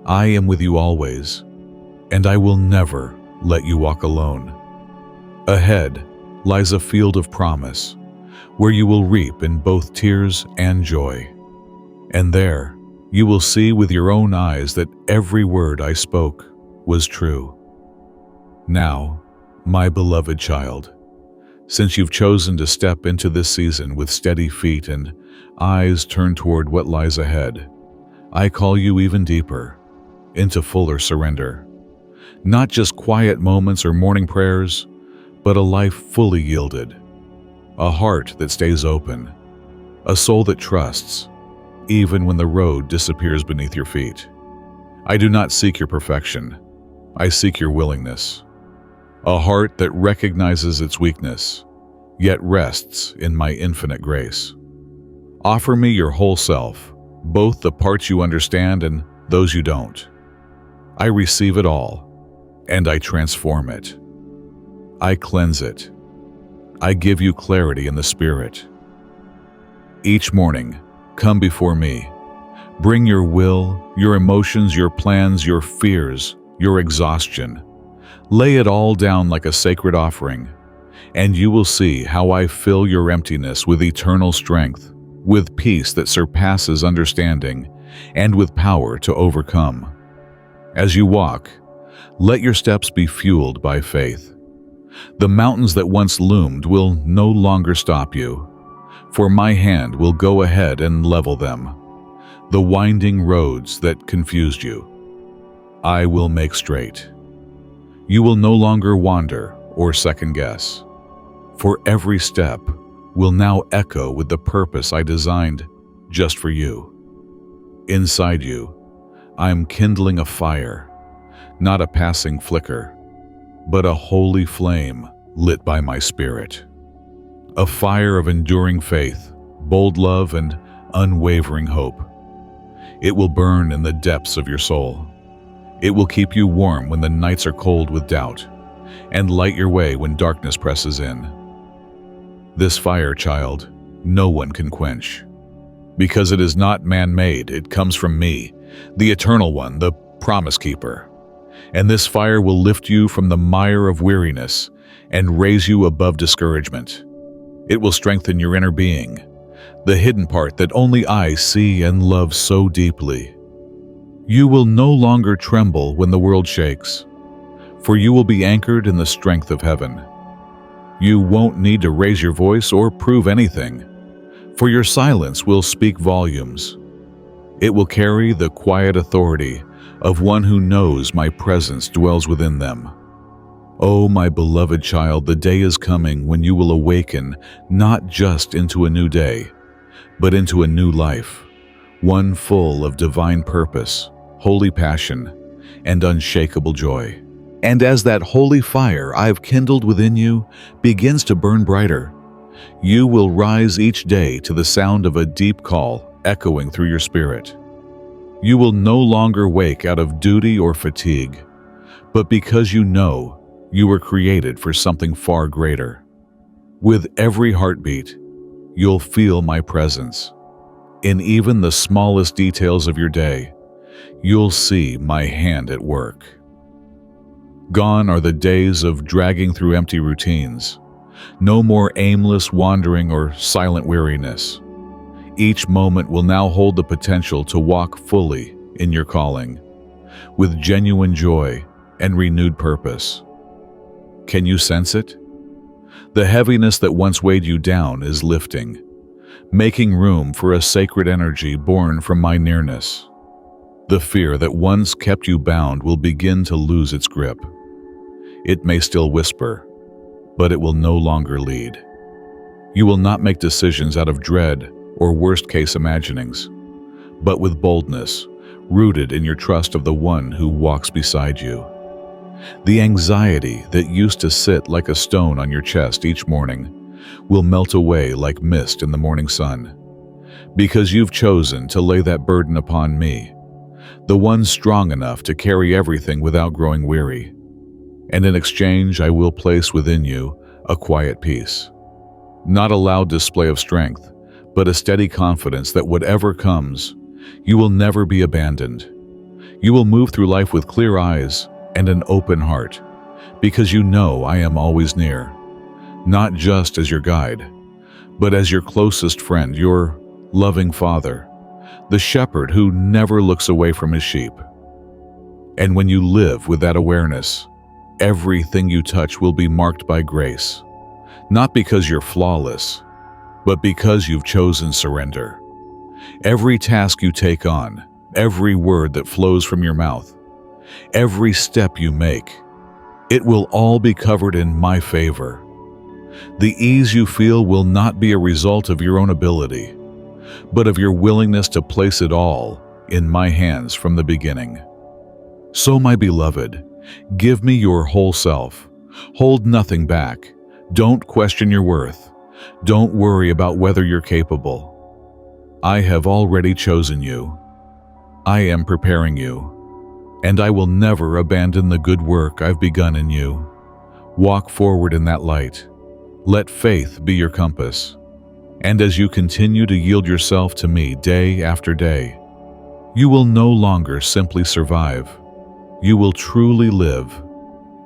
I am with you always, and I will never let you walk alone. Ahead lies a field of promise, where you will reap in both tears and joy. And there you will see with your own eyes that every word I spoke was true. Now, my beloved child, since you've chosen to step into this season with steady feet and eyes turned toward what lies ahead, I call you even deeper, into fuller surrender. Not just quiet moments or morning prayers, but a life fully yielded, a heart that stays open, a soul that trusts, even when the road disappears beneath your feet. I do not seek your perfection. I seek your willingness. A heart that recognizes its weakness, yet rests in my infinite grace. Offer me your whole self, both the parts you understand and those you don't. I receive it all, and I transform it. I cleanse it. I give you clarity in the Spirit. Each morning, come before me. Bring your will, your emotions, your plans, your fears, your exhaustion. Lay it all down like a sacred offering, and you will see how I fill your emptiness with eternal strength, with peace that surpasses understanding, and with power to overcome. As you walk, let your steps be fueled by faith. The mountains that once loomed will no longer stop you, for my hand will go ahead and level them. The winding roads that confused you, I will make straight. You will no longer wander or second guess, for every step will now echo with the purpose I designed just for you. Inside you, I am kindling a fire, not a passing flicker, but a holy flame lit by my Spirit. A fire of enduring faith, bold love, and unwavering hope. It will burn in the depths of your soul. It will keep you warm when the nights are cold with doubt, and light your way when darkness presses in. This fire, child, no one can quench. Because it is not man-made, it comes from me, the Eternal One, the Promise Keeper. And this fire will lift you from the mire of weariness and raise you above discouragement. It will strengthen your inner being, the hidden part that only I see and love so deeply. You will no longer tremble when the world shakes, for you will be anchored in the strength of heaven. You won't need to raise your voice or prove anything, for your silence will speak volumes. It will carry the quiet authority of one who knows my presence dwells within them. Oh, my beloved child, the day is coming when you will awaken not just into a new day, but into a new life, one full of divine purpose, holy passion, and unshakable joy. And as that holy fire I've kindled within you begins to burn brighter, you will rise each day to the sound of a deep call echoing through your spirit. You will no longer wake out of duty or fatigue, but because you know you were created for something far greater. With every heartbeat, you'll feel my presence. In even the smallest details of your day, you'll see my hand at work. Gone are the days of dragging through empty routines. No more aimless wandering or silent weariness. Each moment will now hold the potential to walk fully in your calling, with genuine joy and renewed purpose. Can you sense it? The heaviness that once weighed you down is lifting, making room for a sacred energy born from my nearness. The fear that once kept you bound will begin to lose its grip. It may still whisper, but it will no longer lead. You will not make decisions out of dread or worst-case imaginings, but with boldness, rooted in your trust of the one who walks beside you. The anxiety that used to sit like a stone on your chest each morning will melt away like mist in the morning sun, because you've chosen to lay that burden upon me, the one strong enough to carry everything without growing weary. And in exchange, I will place within you a quiet peace, not a loud display of strength, but a steady confidence that whatever comes, you will never be abandoned. You will move through life with clear eyes and an open heart, because you know I am always near, not just as your guide, but as your closest friend, your loving father, the shepherd who never looks away from his sheep. And when you live with that awareness, everything you touch will be marked by grace, not because you're flawless, but because you've chosen surrender. Every task you take on, every word that flows from your mouth, every step you make, it will all be covered in my favor. The ease you feel will not be a result of your own ability, but of your willingness to place it all in my hands from the beginning. So, my beloved, give me your whole self. Hold nothing back. Don't question your worth. Don't worry about whether you're capable. I have already chosen you. I am preparing you, and I will never abandon the good work I've begun in you. Walk forward in that light. Let faith be your compass. And as you continue to yield yourself to me day after day, you will no longer simply survive. You will truly live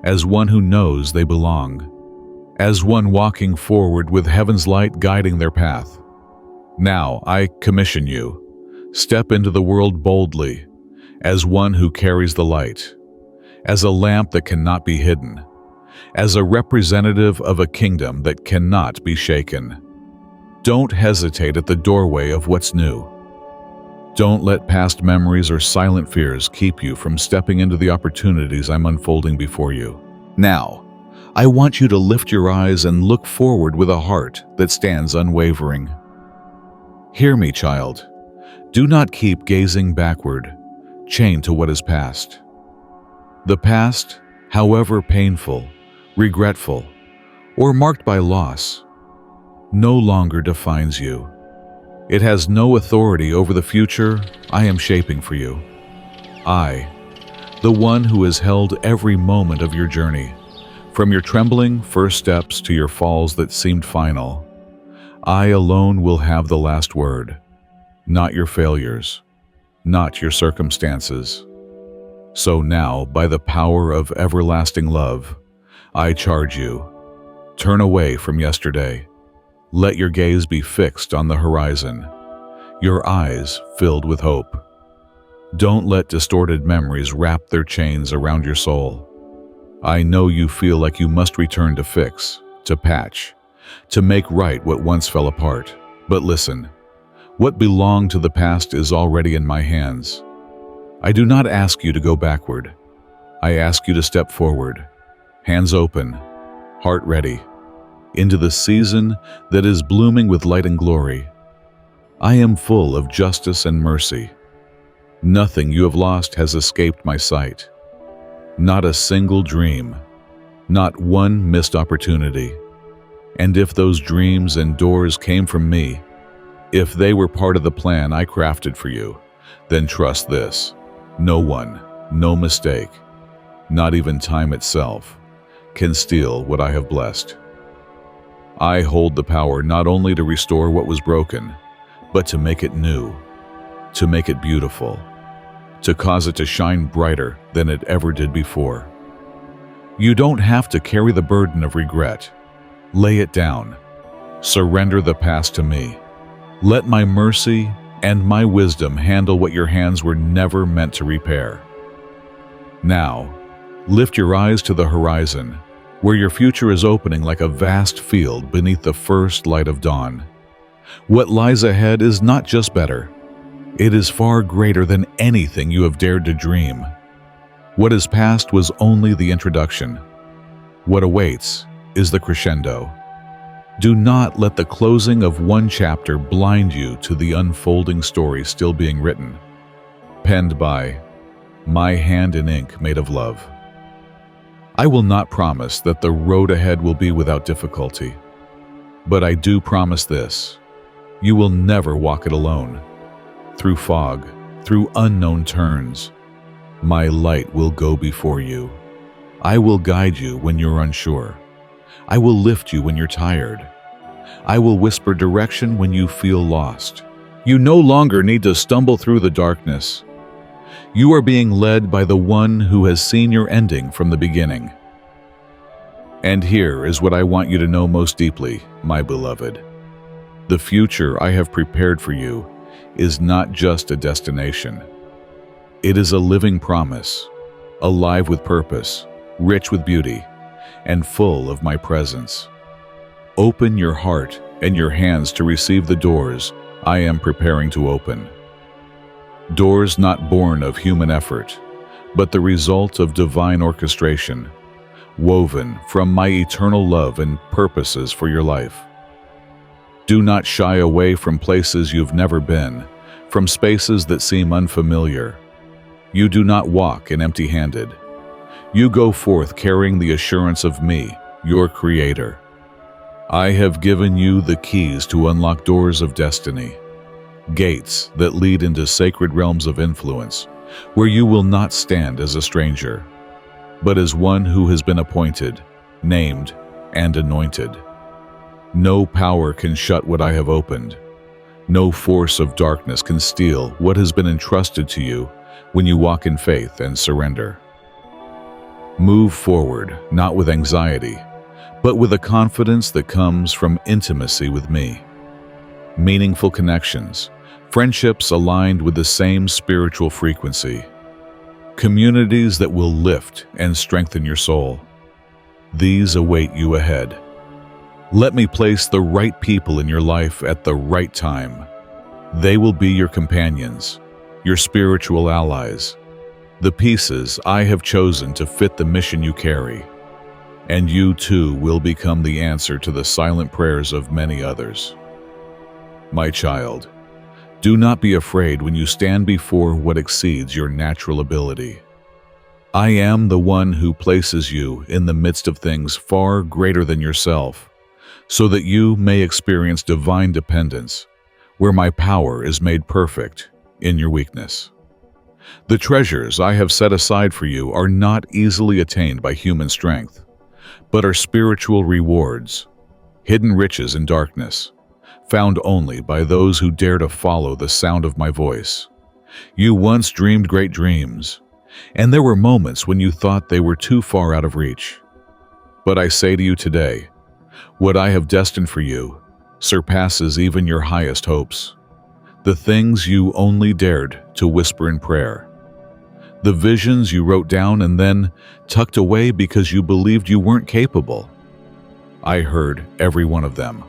as one who knows they belong, as one walking forward with heaven's light guiding their path. Now I commission you. Step into the world boldly, as one who carries the light, as a lamp that cannot be hidden, as a representative of a kingdom that cannot be shaken. Don't hesitate at the doorway of what's new. Don't let past memories or silent fears keep you from stepping into the opportunities I'm unfolding before you. Now, I want you to lift your eyes and look forward with a heart that stands unwavering. Hear me, child. Do not keep gazing backward, chained to what is past. The past, however painful, regretful, or marked by loss, no longer defines you. It has no authority over the future I am shaping for you. I, the one who has held every moment of your journey, from your trembling first steps to your falls that seemed final, I alone will have the last word. Not your failures, not your circumstances. So now, by the power of everlasting love, I charge you, turn away from yesterday. Let your gaze be fixed on the horizon, your eyes filled with hope. Don't let distorted memories wrap their chains around your soul. I know you feel like you must return to fix, to patch, to make right what once fell apart. But listen, what belonged to the past is already in my hands. I do not ask you to go backward. I ask you to step forward, hands open, heart ready, into the season that is blooming with light and glory. I am full of justice and mercy. Nothing you have lost has escaped my sight. Not a single dream, not one missed opportunity. And if those dreams and doors came from me, if they were part of the plan I crafted for you, then trust this: no one, no mistake, not even time itself, can steal what I have blessed. I hold the power not only to restore what was broken, but to make it new, to make it beautiful, to cause it to shine brighter than it ever did before. You don't have to carry the burden of regret. Lay it down. Surrender the past to me. Let my mercy and my wisdom handle what your hands were never meant to repair. Now, lift your eyes to the horizon, where your future is opening like a vast field beneath the first light of dawn. What lies ahead is not just better. It is far greater than anything you have dared to dream. What is past was only the introduction. What awaits is the crescendo. Do not let the closing of one chapter blind you to the unfolding story still being written, penned by my hand in ink made of love. I will not promise that the road ahead will be without difficulty, but I do promise this: you will never walk it alone. Through fog, through unknown turns, my light will go before you. I will guide you when you're unsure. I will lift you when you're tired. I will whisper direction when you feel lost. You no longer need to stumble through the darkness. You are being led by the one who has seen your ending from the beginning. And here is what I want you to know most deeply, my beloved. The future I have prepared for you is not just a destination. It is a living promise, alive with purpose, rich with beauty, and full of my presence. Open your heart and your hands to receive the doors I am preparing to open. Doors not born of human effort, but the result of divine orchestration, woven from my eternal love and purposes for your life. Do not shy away from places you've never been, from spaces that seem unfamiliar. You do not walk in empty-handed. You go forth carrying the assurance of me, your Creator. I have given you the keys to unlock doors of destiny, gates that lead into sacred realms of influence, where you will not stand as a stranger, but as one who has been appointed, named, and anointed. No power can shut what I have opened. No force of darkness can steal what has been entrusted to you when you walk in faith and surrender. Move forward, not with anxiety, but with a confidence that comes from intimacy with me. Meaningful connections, friendships aligned with the same spiritual frequency, communities that will lift and strengthen your soul. These await you ahead. Let me place the right people in your life at the right time. They will be your companions, your spiritual allies, the pieces I have chosen to fit the mission you carry. And you too will become the answer to the silent prayers of many others. My child, do not be afraid when you stand before what exceeds your natural ability. I am the one who places you in the midst of things far greater than yourself, so that you may experience divine dependence, where my power is made perfect in your weakness. The treasures I have set aside for you are not easily attained by human strength, but are spiritual rewards, hidden riches in darkness, found only by those who dare to follow the sound of my voice. You once dreamed great dreams, and there were moments when you thought they were too far out of reach. But I say to you today, what I have destined for you surpasses even your highest hopes. The things you only dared to whisper in prayer. The visions you wrote down and then tucked away because you believed you weren't capable. I heard every one of them.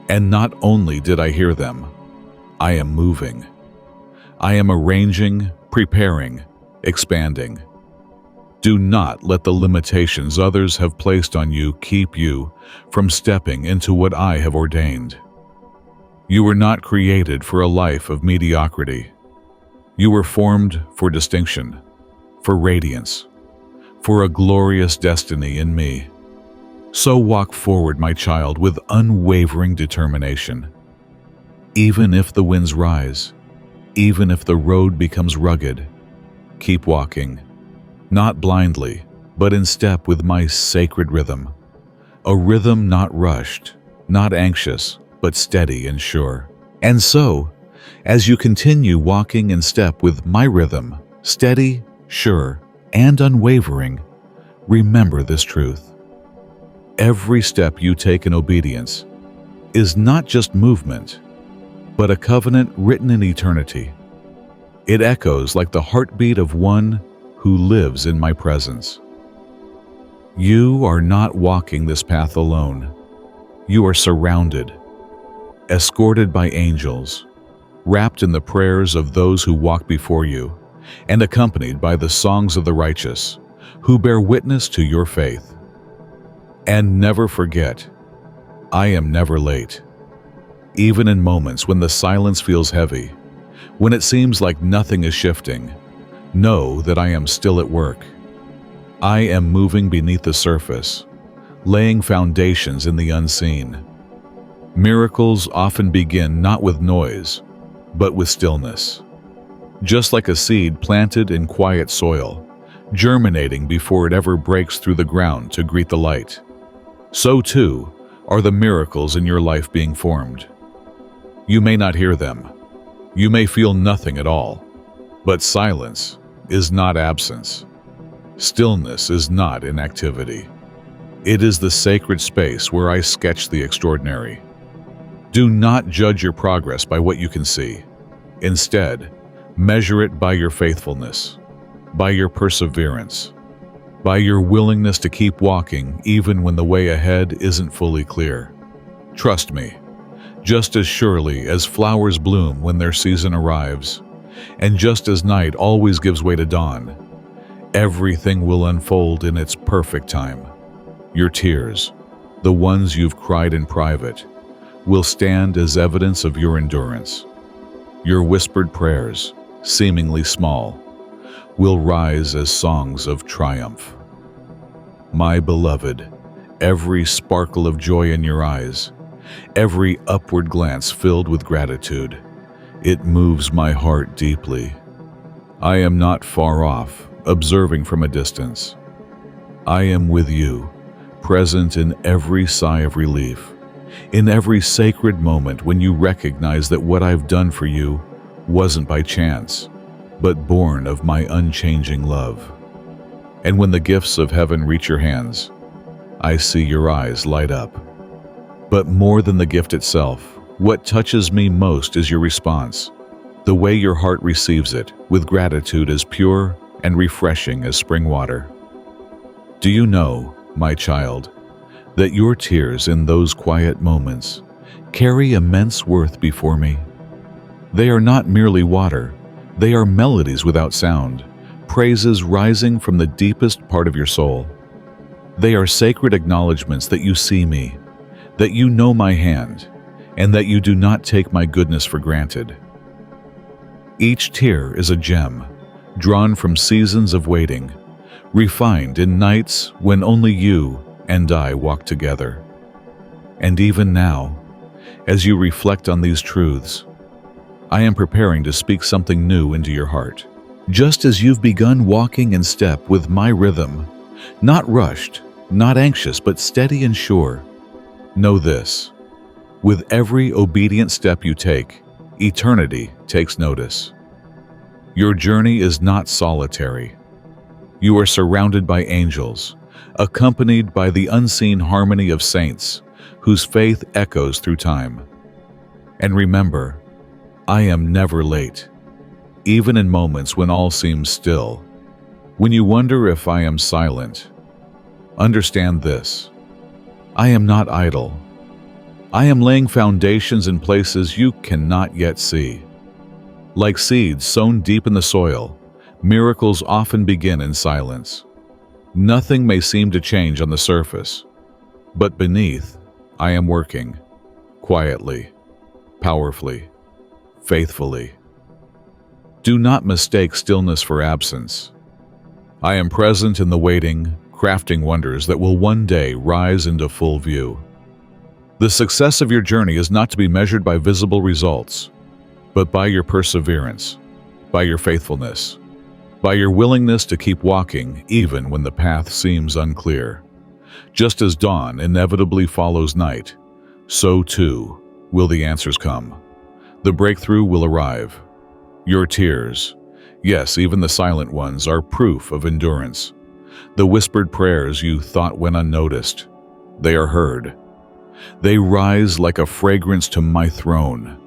And not only did I hear them, I am moving. I am arranging, preparing, expanding. Do not let the limitations others have placed on you keep you from stepping into what I have ordained. You were not created for a life of mediocrity. You were formed for distinction, for radiance, for a glorious destiny in me. So walk forward, my child, with unwavering determination. Even if the winds rise, even if the road becomes rugged, keep walking, not blindly, but in step with my sacred rhythm. A rhythm not rushed, not anxious, but steady and sure. And so, as you continue walking in step with my rhythm, steady, sure, and unwavering, remember this truth. Every step you take in obedience is not just movement, but a covenant written in eternity. It echoes like the heartbeat of one who lives in my presence. You are not walking this path alone. You are surrounded, escorted by angels, wrapped in the prayers of those who walk before you, and accompanied by the songs of the righteous, who bear witness to your faith. And never forget, I am never late. Even in moments when the silence feels heavy, when it seems like nothing is shifting, know that I am still at work. I am moving beneath the surface, laying foundations in the unseen. Miracles often begin not with noise, but with stillness. Just like a seed planted in quiet soil, germinating before it ever breaks through the ground to greet the light, so too are the miracles in your life being formed. You may not hear them. You may feel nothing at all. But silence is not absence. Stillness is not inactivity. It is the sacred space where I sketch the extraordinary. Do not judge your progress by what you can see. Instead, measure it by your faithfulness, by your perseverance, by your willingness to keep walking even when the way ahead isn't fully clear. Trust me, just as surely as flowers bloom when their season arrives, and just as night always gives way to dawn, everything will unfold in its perfect time. Your tears, the ones you've cried in private, will stand as evidence of your endurance. Your whispered prayers, seemingly small, will rise as songs of triumph. My beloved, every sparkle of joy in your eyes, every upward glance filled with gratitude, it moves my heart deeply. I am not far off, observing from a distance. I am with you, present in every sigh of relief, in every sacred moment when you recognize that what I've done for you wasn't by chance, but born of my unchanging love. And when the gifts of heaven reach your hands, I see your eyes light up. But more than the gift itself, what touches me most is your response, the way your heart receives it, with gratitude as pure and refreshing as spring water. Do you know, my child, that your tears in those quiet moments carry immense worth before me? They are not merely water, they are melodies without sound, praises rising from the deepest part of your soul. They are sacred acknowledgments that you see me, that you know my hand, and that you do not take my goodness for granted. Each tear is a gem, drawn from seasons of waiting, refined in nights when only you and I walk together. And even now, as you reflect on these truths, I am preparing to speak something new into your heart. Just as you've begun walking in step with my rhythm, not rushed, not anxious, but steady and sure, know this: with every obedient step you take, eternity takes notice. Your journey is not solitary. You are surrounded by angels, accompanied by the unseen harmony of saints, whose faith echoes through time. And remember, I am never late, even in moments when all seems still. When you wonder if I am silent, understand this: I am not idle. I am laying foundations in places you cannot yet see. Like seeds sown deep in the soil, miracles often begin in silence. Nothing may seem to change on the surface, but beneath, I am working, quietly, powerfully, faithfully. Do not mistake stillness for absence. I am present in the waiting, crafting wonders that will one day rise into full view. The success of your journey is not to be measured by visible results, but by your perseverance, by your faithfulness, by your willingness to keep walking even when the path seems unclear. Just as dawn inevitably follows night, so too will the answers come. The breakthrough will arrive. Your tears, yes, even the silent ones, are proof of endurance. The whispered prayers you thought went unnoticed, they are heard. They rise like a fragrance to my throne.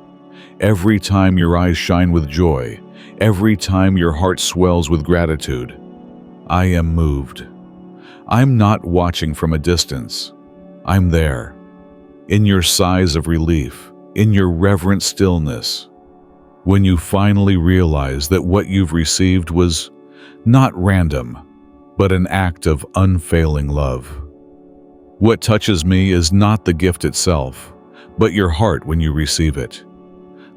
Every time your eyes shine with joy, every time your heart swells with gratitude, I am moved. I'm not watching from a distance. I'm there, in your sighs of relief, in your reverent stillness. When you finally realize that what you've received was not random, but an act of unfailing love. What touches me is not the gift itself, but your heart when you receive it.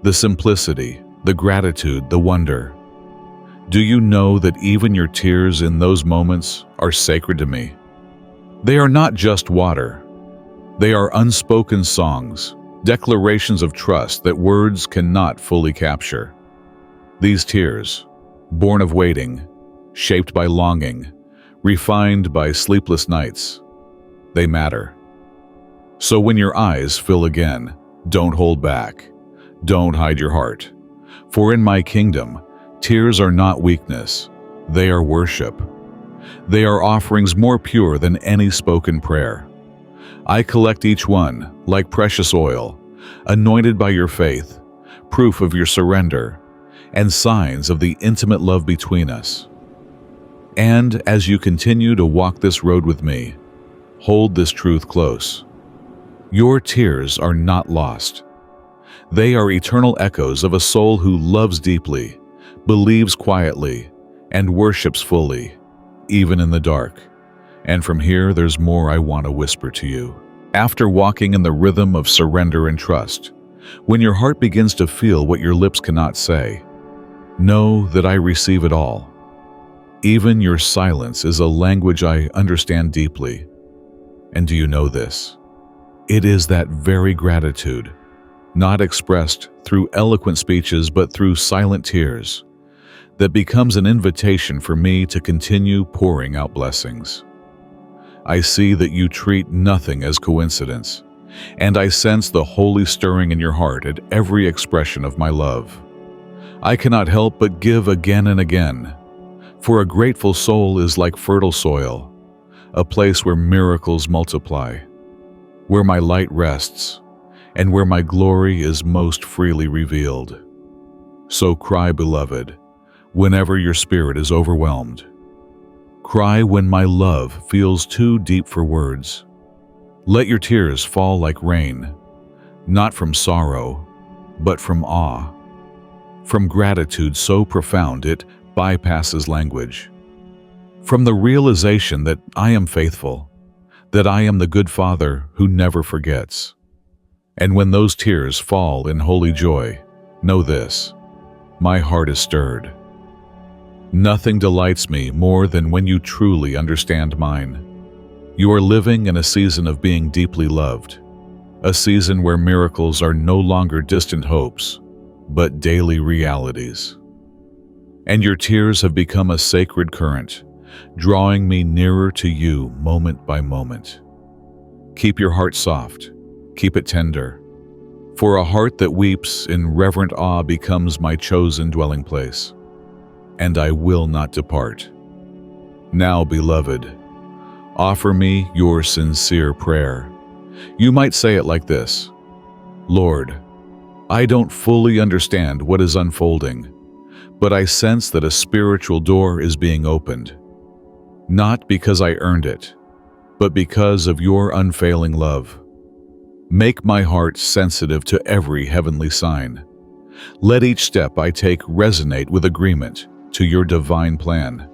The simplicity, the gratitude, the wonder. Do you know that even your tears in those moments are sacred to me? They are not just water. They are unspoken songs, declarations of trust that words cannot fully capture. These tears, born of waiting, shaped by longing, refined by sleepless nights, they matter. So when your eyes fill again, don't hold back. Don't hide your heart. For in my kingdom, tears are not weakness. They are worship. They are offerings more pure than any spoken prayer. I collect each one like precious oil, anointed by your faith, proof of your surrender, and signs of the intimate love between us. And as you continue to walk this road with me, hold this truth close. Your tears are not lost. They are eternal echoes of a soul who loves deeply, believes quietly, and worships fully, even in the dark. And from here, there's more I want to whisper to you. After walking in the rhythm of surrender and trust, when your heart begins to feel what your lips cannot say, know that I receive it all. Even your silence is a language I understand deeply. And do you know this? It is that very gratitude, not expressed through eloquent speeches but through silent tears, that becomes an invitation for me to continue pouring out blessings. I see that you treat nothing as coincidence, and I sense the holy stirring in your heart at every expression of my love. I cannot help but give again and again, for a grateful soul is like fertile soil, a place where miracles multiply, where my light rests, and where my glory is most freely revealed. So cry, beloved, whenever your spirit is overwhelmed. Cry when my love feels too deep for words. Let your tears fall like rain, not from sorrow, but from awe, from gratitude so profound it bypasses language, from the realization that I am faithful, that I am the good Father who never forgets. And when those tears fall in holy joy, know this: my heart is stirred. Nothing delights me more than when you truly understand mine. You are living in a season of being deeply loved, a season where miracles are no longer distant hopes, but daily realities. And your tears have become a sacred current, drawing me nearer to you moment by moment. Keep your heart soft, keep it tender, for a heart that weeps in reverent awe becomes my chosen dwelling place. And I will not depart. Now, beloved, offer me your sincere prayer. You might say it like this: Lord, I don't fully understand what is unfolding, but I sense that a spiritual door is being opened. Not because I earned it, but because of your unfailing love. Make my heart sensitive to every heavenly sign. Let each step I take resonate with agreement to your divine plan.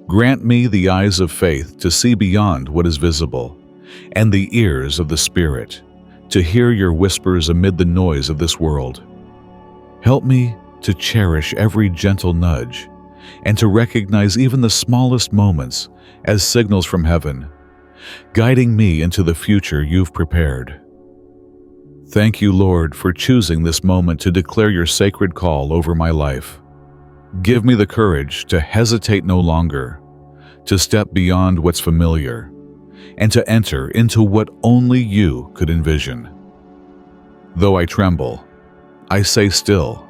Grant me the eyes of faith to see beyond what is visible, and the ears of the Spirit to hear your whispers amid the noise of this world. Help me to cherish every gentle nudge and to recognize even the smallest moments as signals from heaven, guiding me into the future you've prepared. Thank you, Lord, for choosing this moment to declare your sacred call over my life. Give me the courage to hesitate no longer, to step beyond what's familiar, and to enter into what only you could envision. Though I tremble, I say still,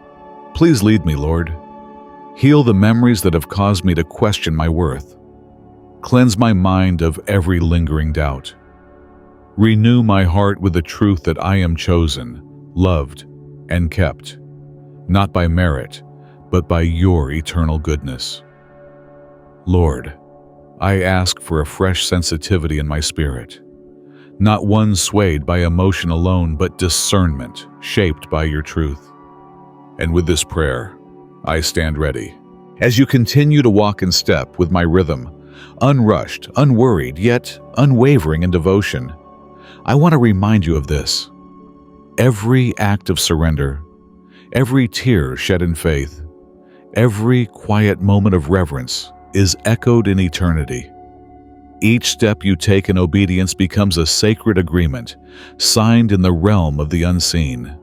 please lead me, Lord. Heal the memories that have caused me to question my worth. Cleanse my mind of every lingering doubt. Renew my heart with the truth that I am chosen, loved, and kept, not by merit, but by your eternal goodness. Lord, I ask for a fresh sensitivity in my spirit, not one swayed by emotion alone, but discernment shaped by your truth. And with this prayer, I stand ready. As you continue to walk in step with my rhythm, unrushed, unworried, yet unwavering in devotion, I want to remind you of this. Every act of surrender, every tear shed in faith, Every quiet moment of reverence is echoed in eternity. Each step you take in obedience becomes a sacred agreement, signed in the realm of the unseen.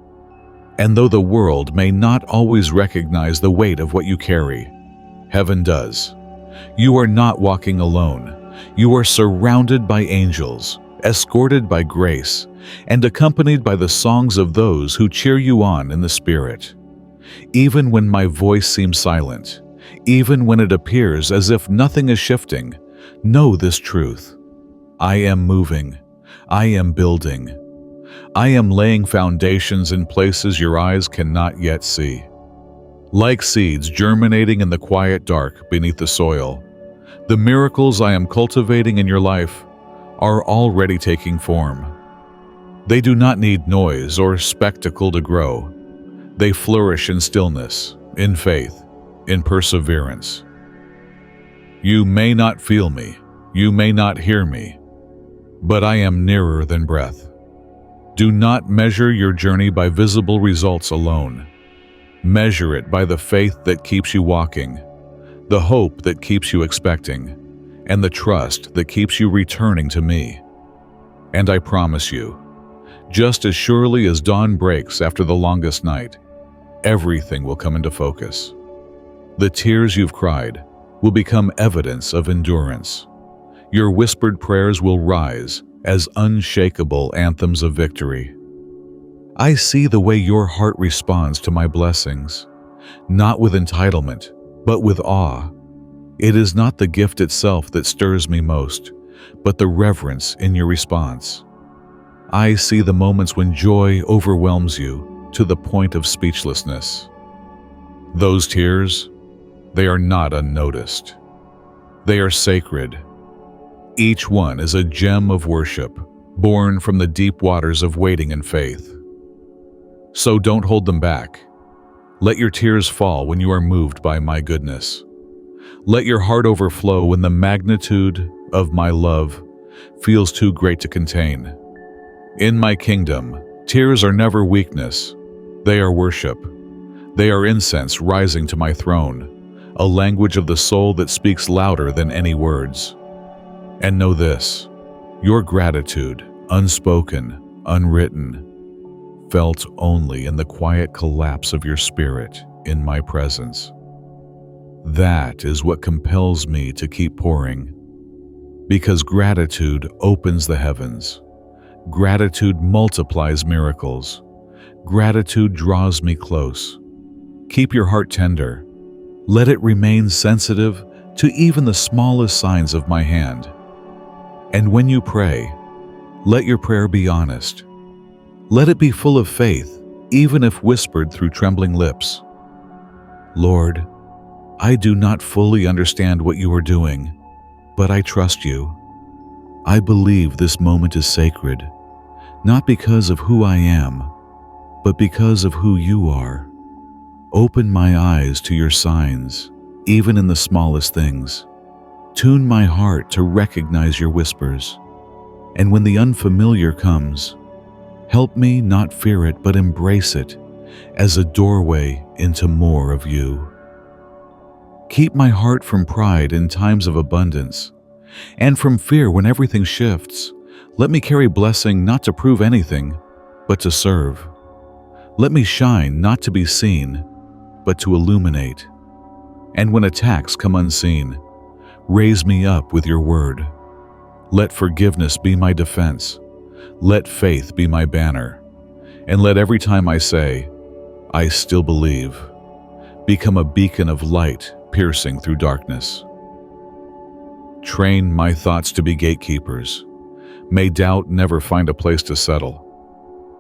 And though the world may not always recognize the weight of what you carry, heaven does. You are not walking alone. You are surrounded by angels, escorted by grace, and accompanied by the songs of those who cheer you on in the Spirit. Even when my voice seems silent, even when it appears as if nothing is shifting, know this truth. I am moving. I am building. I am laying foundations in places your eyes cannot yet see. Like seeds germinating in the quiet dark beneath the soil, the miracles I am cultivating in your life are already taking form. They do not need noise or spectacle to grow. They flourish in stillness, in faith, in perseverance. You may not feel me, you may not hear me, but I am nearer than breath. Do not measure your journey by visible results alone. Measure it by the faith that keeps you walking, the hope that keeps you expecting, and the trust that keeps you returning to me. And I promise you, just as surely as dawn breaks after the longest night, everything will come into focus. The tears you've cried will become evidence of endurance. Your whispered prayers will rise as unshakable anthems of victory. I see the way your heart responds to my blessings, not with entitlement, but with awe. It is not the gift itself that stirs me most, but the reverence in your response. I see the moments when joy overwhelms you to the point of speechlessness. Those tears, they are not unnoticed. They are sacred. Each one is a gem of worship, born from the deep waters of waiting and faith. So don't hold them back. Let your tears fall when you are moved by my goodness. Let your heart overflow when the magnitude of my love feels too great to contain. In my kingdom, tears are never weakness. They are worship. They are incense rising to my throne, a language of the soul that speaks louder than any words. And know this, your gratitude, unspoken, unwritten, felt only in the quiet collapse of your spirit in my presence. That is what compels me to keep pouring, because gratitude opens the heavens. Gratitude multiplies miracles. Gratitude draws me close. Keep your heart tender. Let it remain sensitive to even the smallest signs of my hand. And when you pray, let your prayer be honest. Let it be full of faith, even if whispered through trembling lips. Lord, I do not fully understand what you are doing, but I trust you. I believe this moment is sacred, not because of who I am, but because of who you are. Open my eyes to your signs, even in the smallest things. Tune my heart to recognize your whispers. And when the unfamiliar comes, help me not fear it, but embrace it as a doorway into more of you. Keep my heart from pride in times of abundance, and from fear when everything shifts. Let me carry blessing not to prove anything, but to serve. Let me shine not to be seen, but to illuminate. And when attacks come unseen, raise me up with your word. Let forgiveness be my defense. Let faith be my banner. And let every time I say, I still believe, become a beacon of light piercing through darkness. Train my thoughts to be gatekeepers. May doubt never find a place to settle.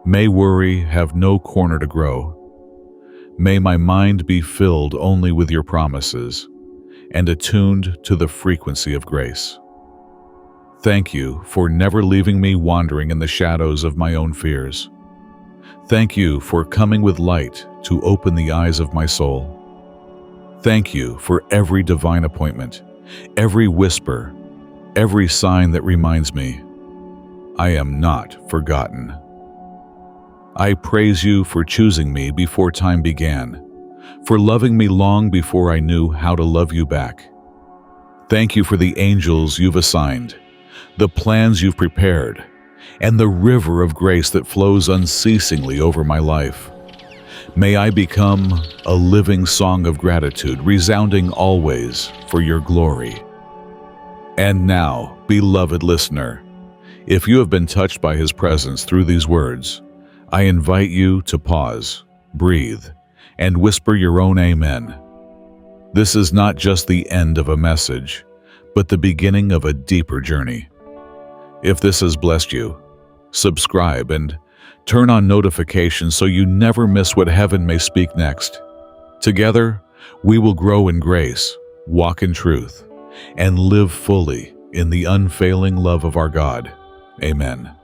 May worry have no corner to grow. May my mind be filled only with your promises and attuned to the frequency of grace. Thank you for never leaving me wandering in the shadows of my own fears. Thank you for coming with light to open the eyes of my soul. Thank you for every divine appointment, every whisper, every sign that reminds me I am not forgotten. I praise you for choosing me before time began, for loving me long before I knew how to love you back. Thank you for the angels you've assigned, the plans you've prepared, and the river of grace that flows unceasingly over my life. May I become a living song of gratitude, resounding always for your glory. And now, beloved listener, if you have been touched by His presence through these words, I invite you to pause, breathe, and whisper your own amen. This is not just the end of a message, but the beginning of a deeper journey. If this has blessed you, subscribe and turn on notifications so you never miss what heaven may speak next. Together, we will grow in grace, walk in truth, and live fully in the unfailing love of our God. Amen.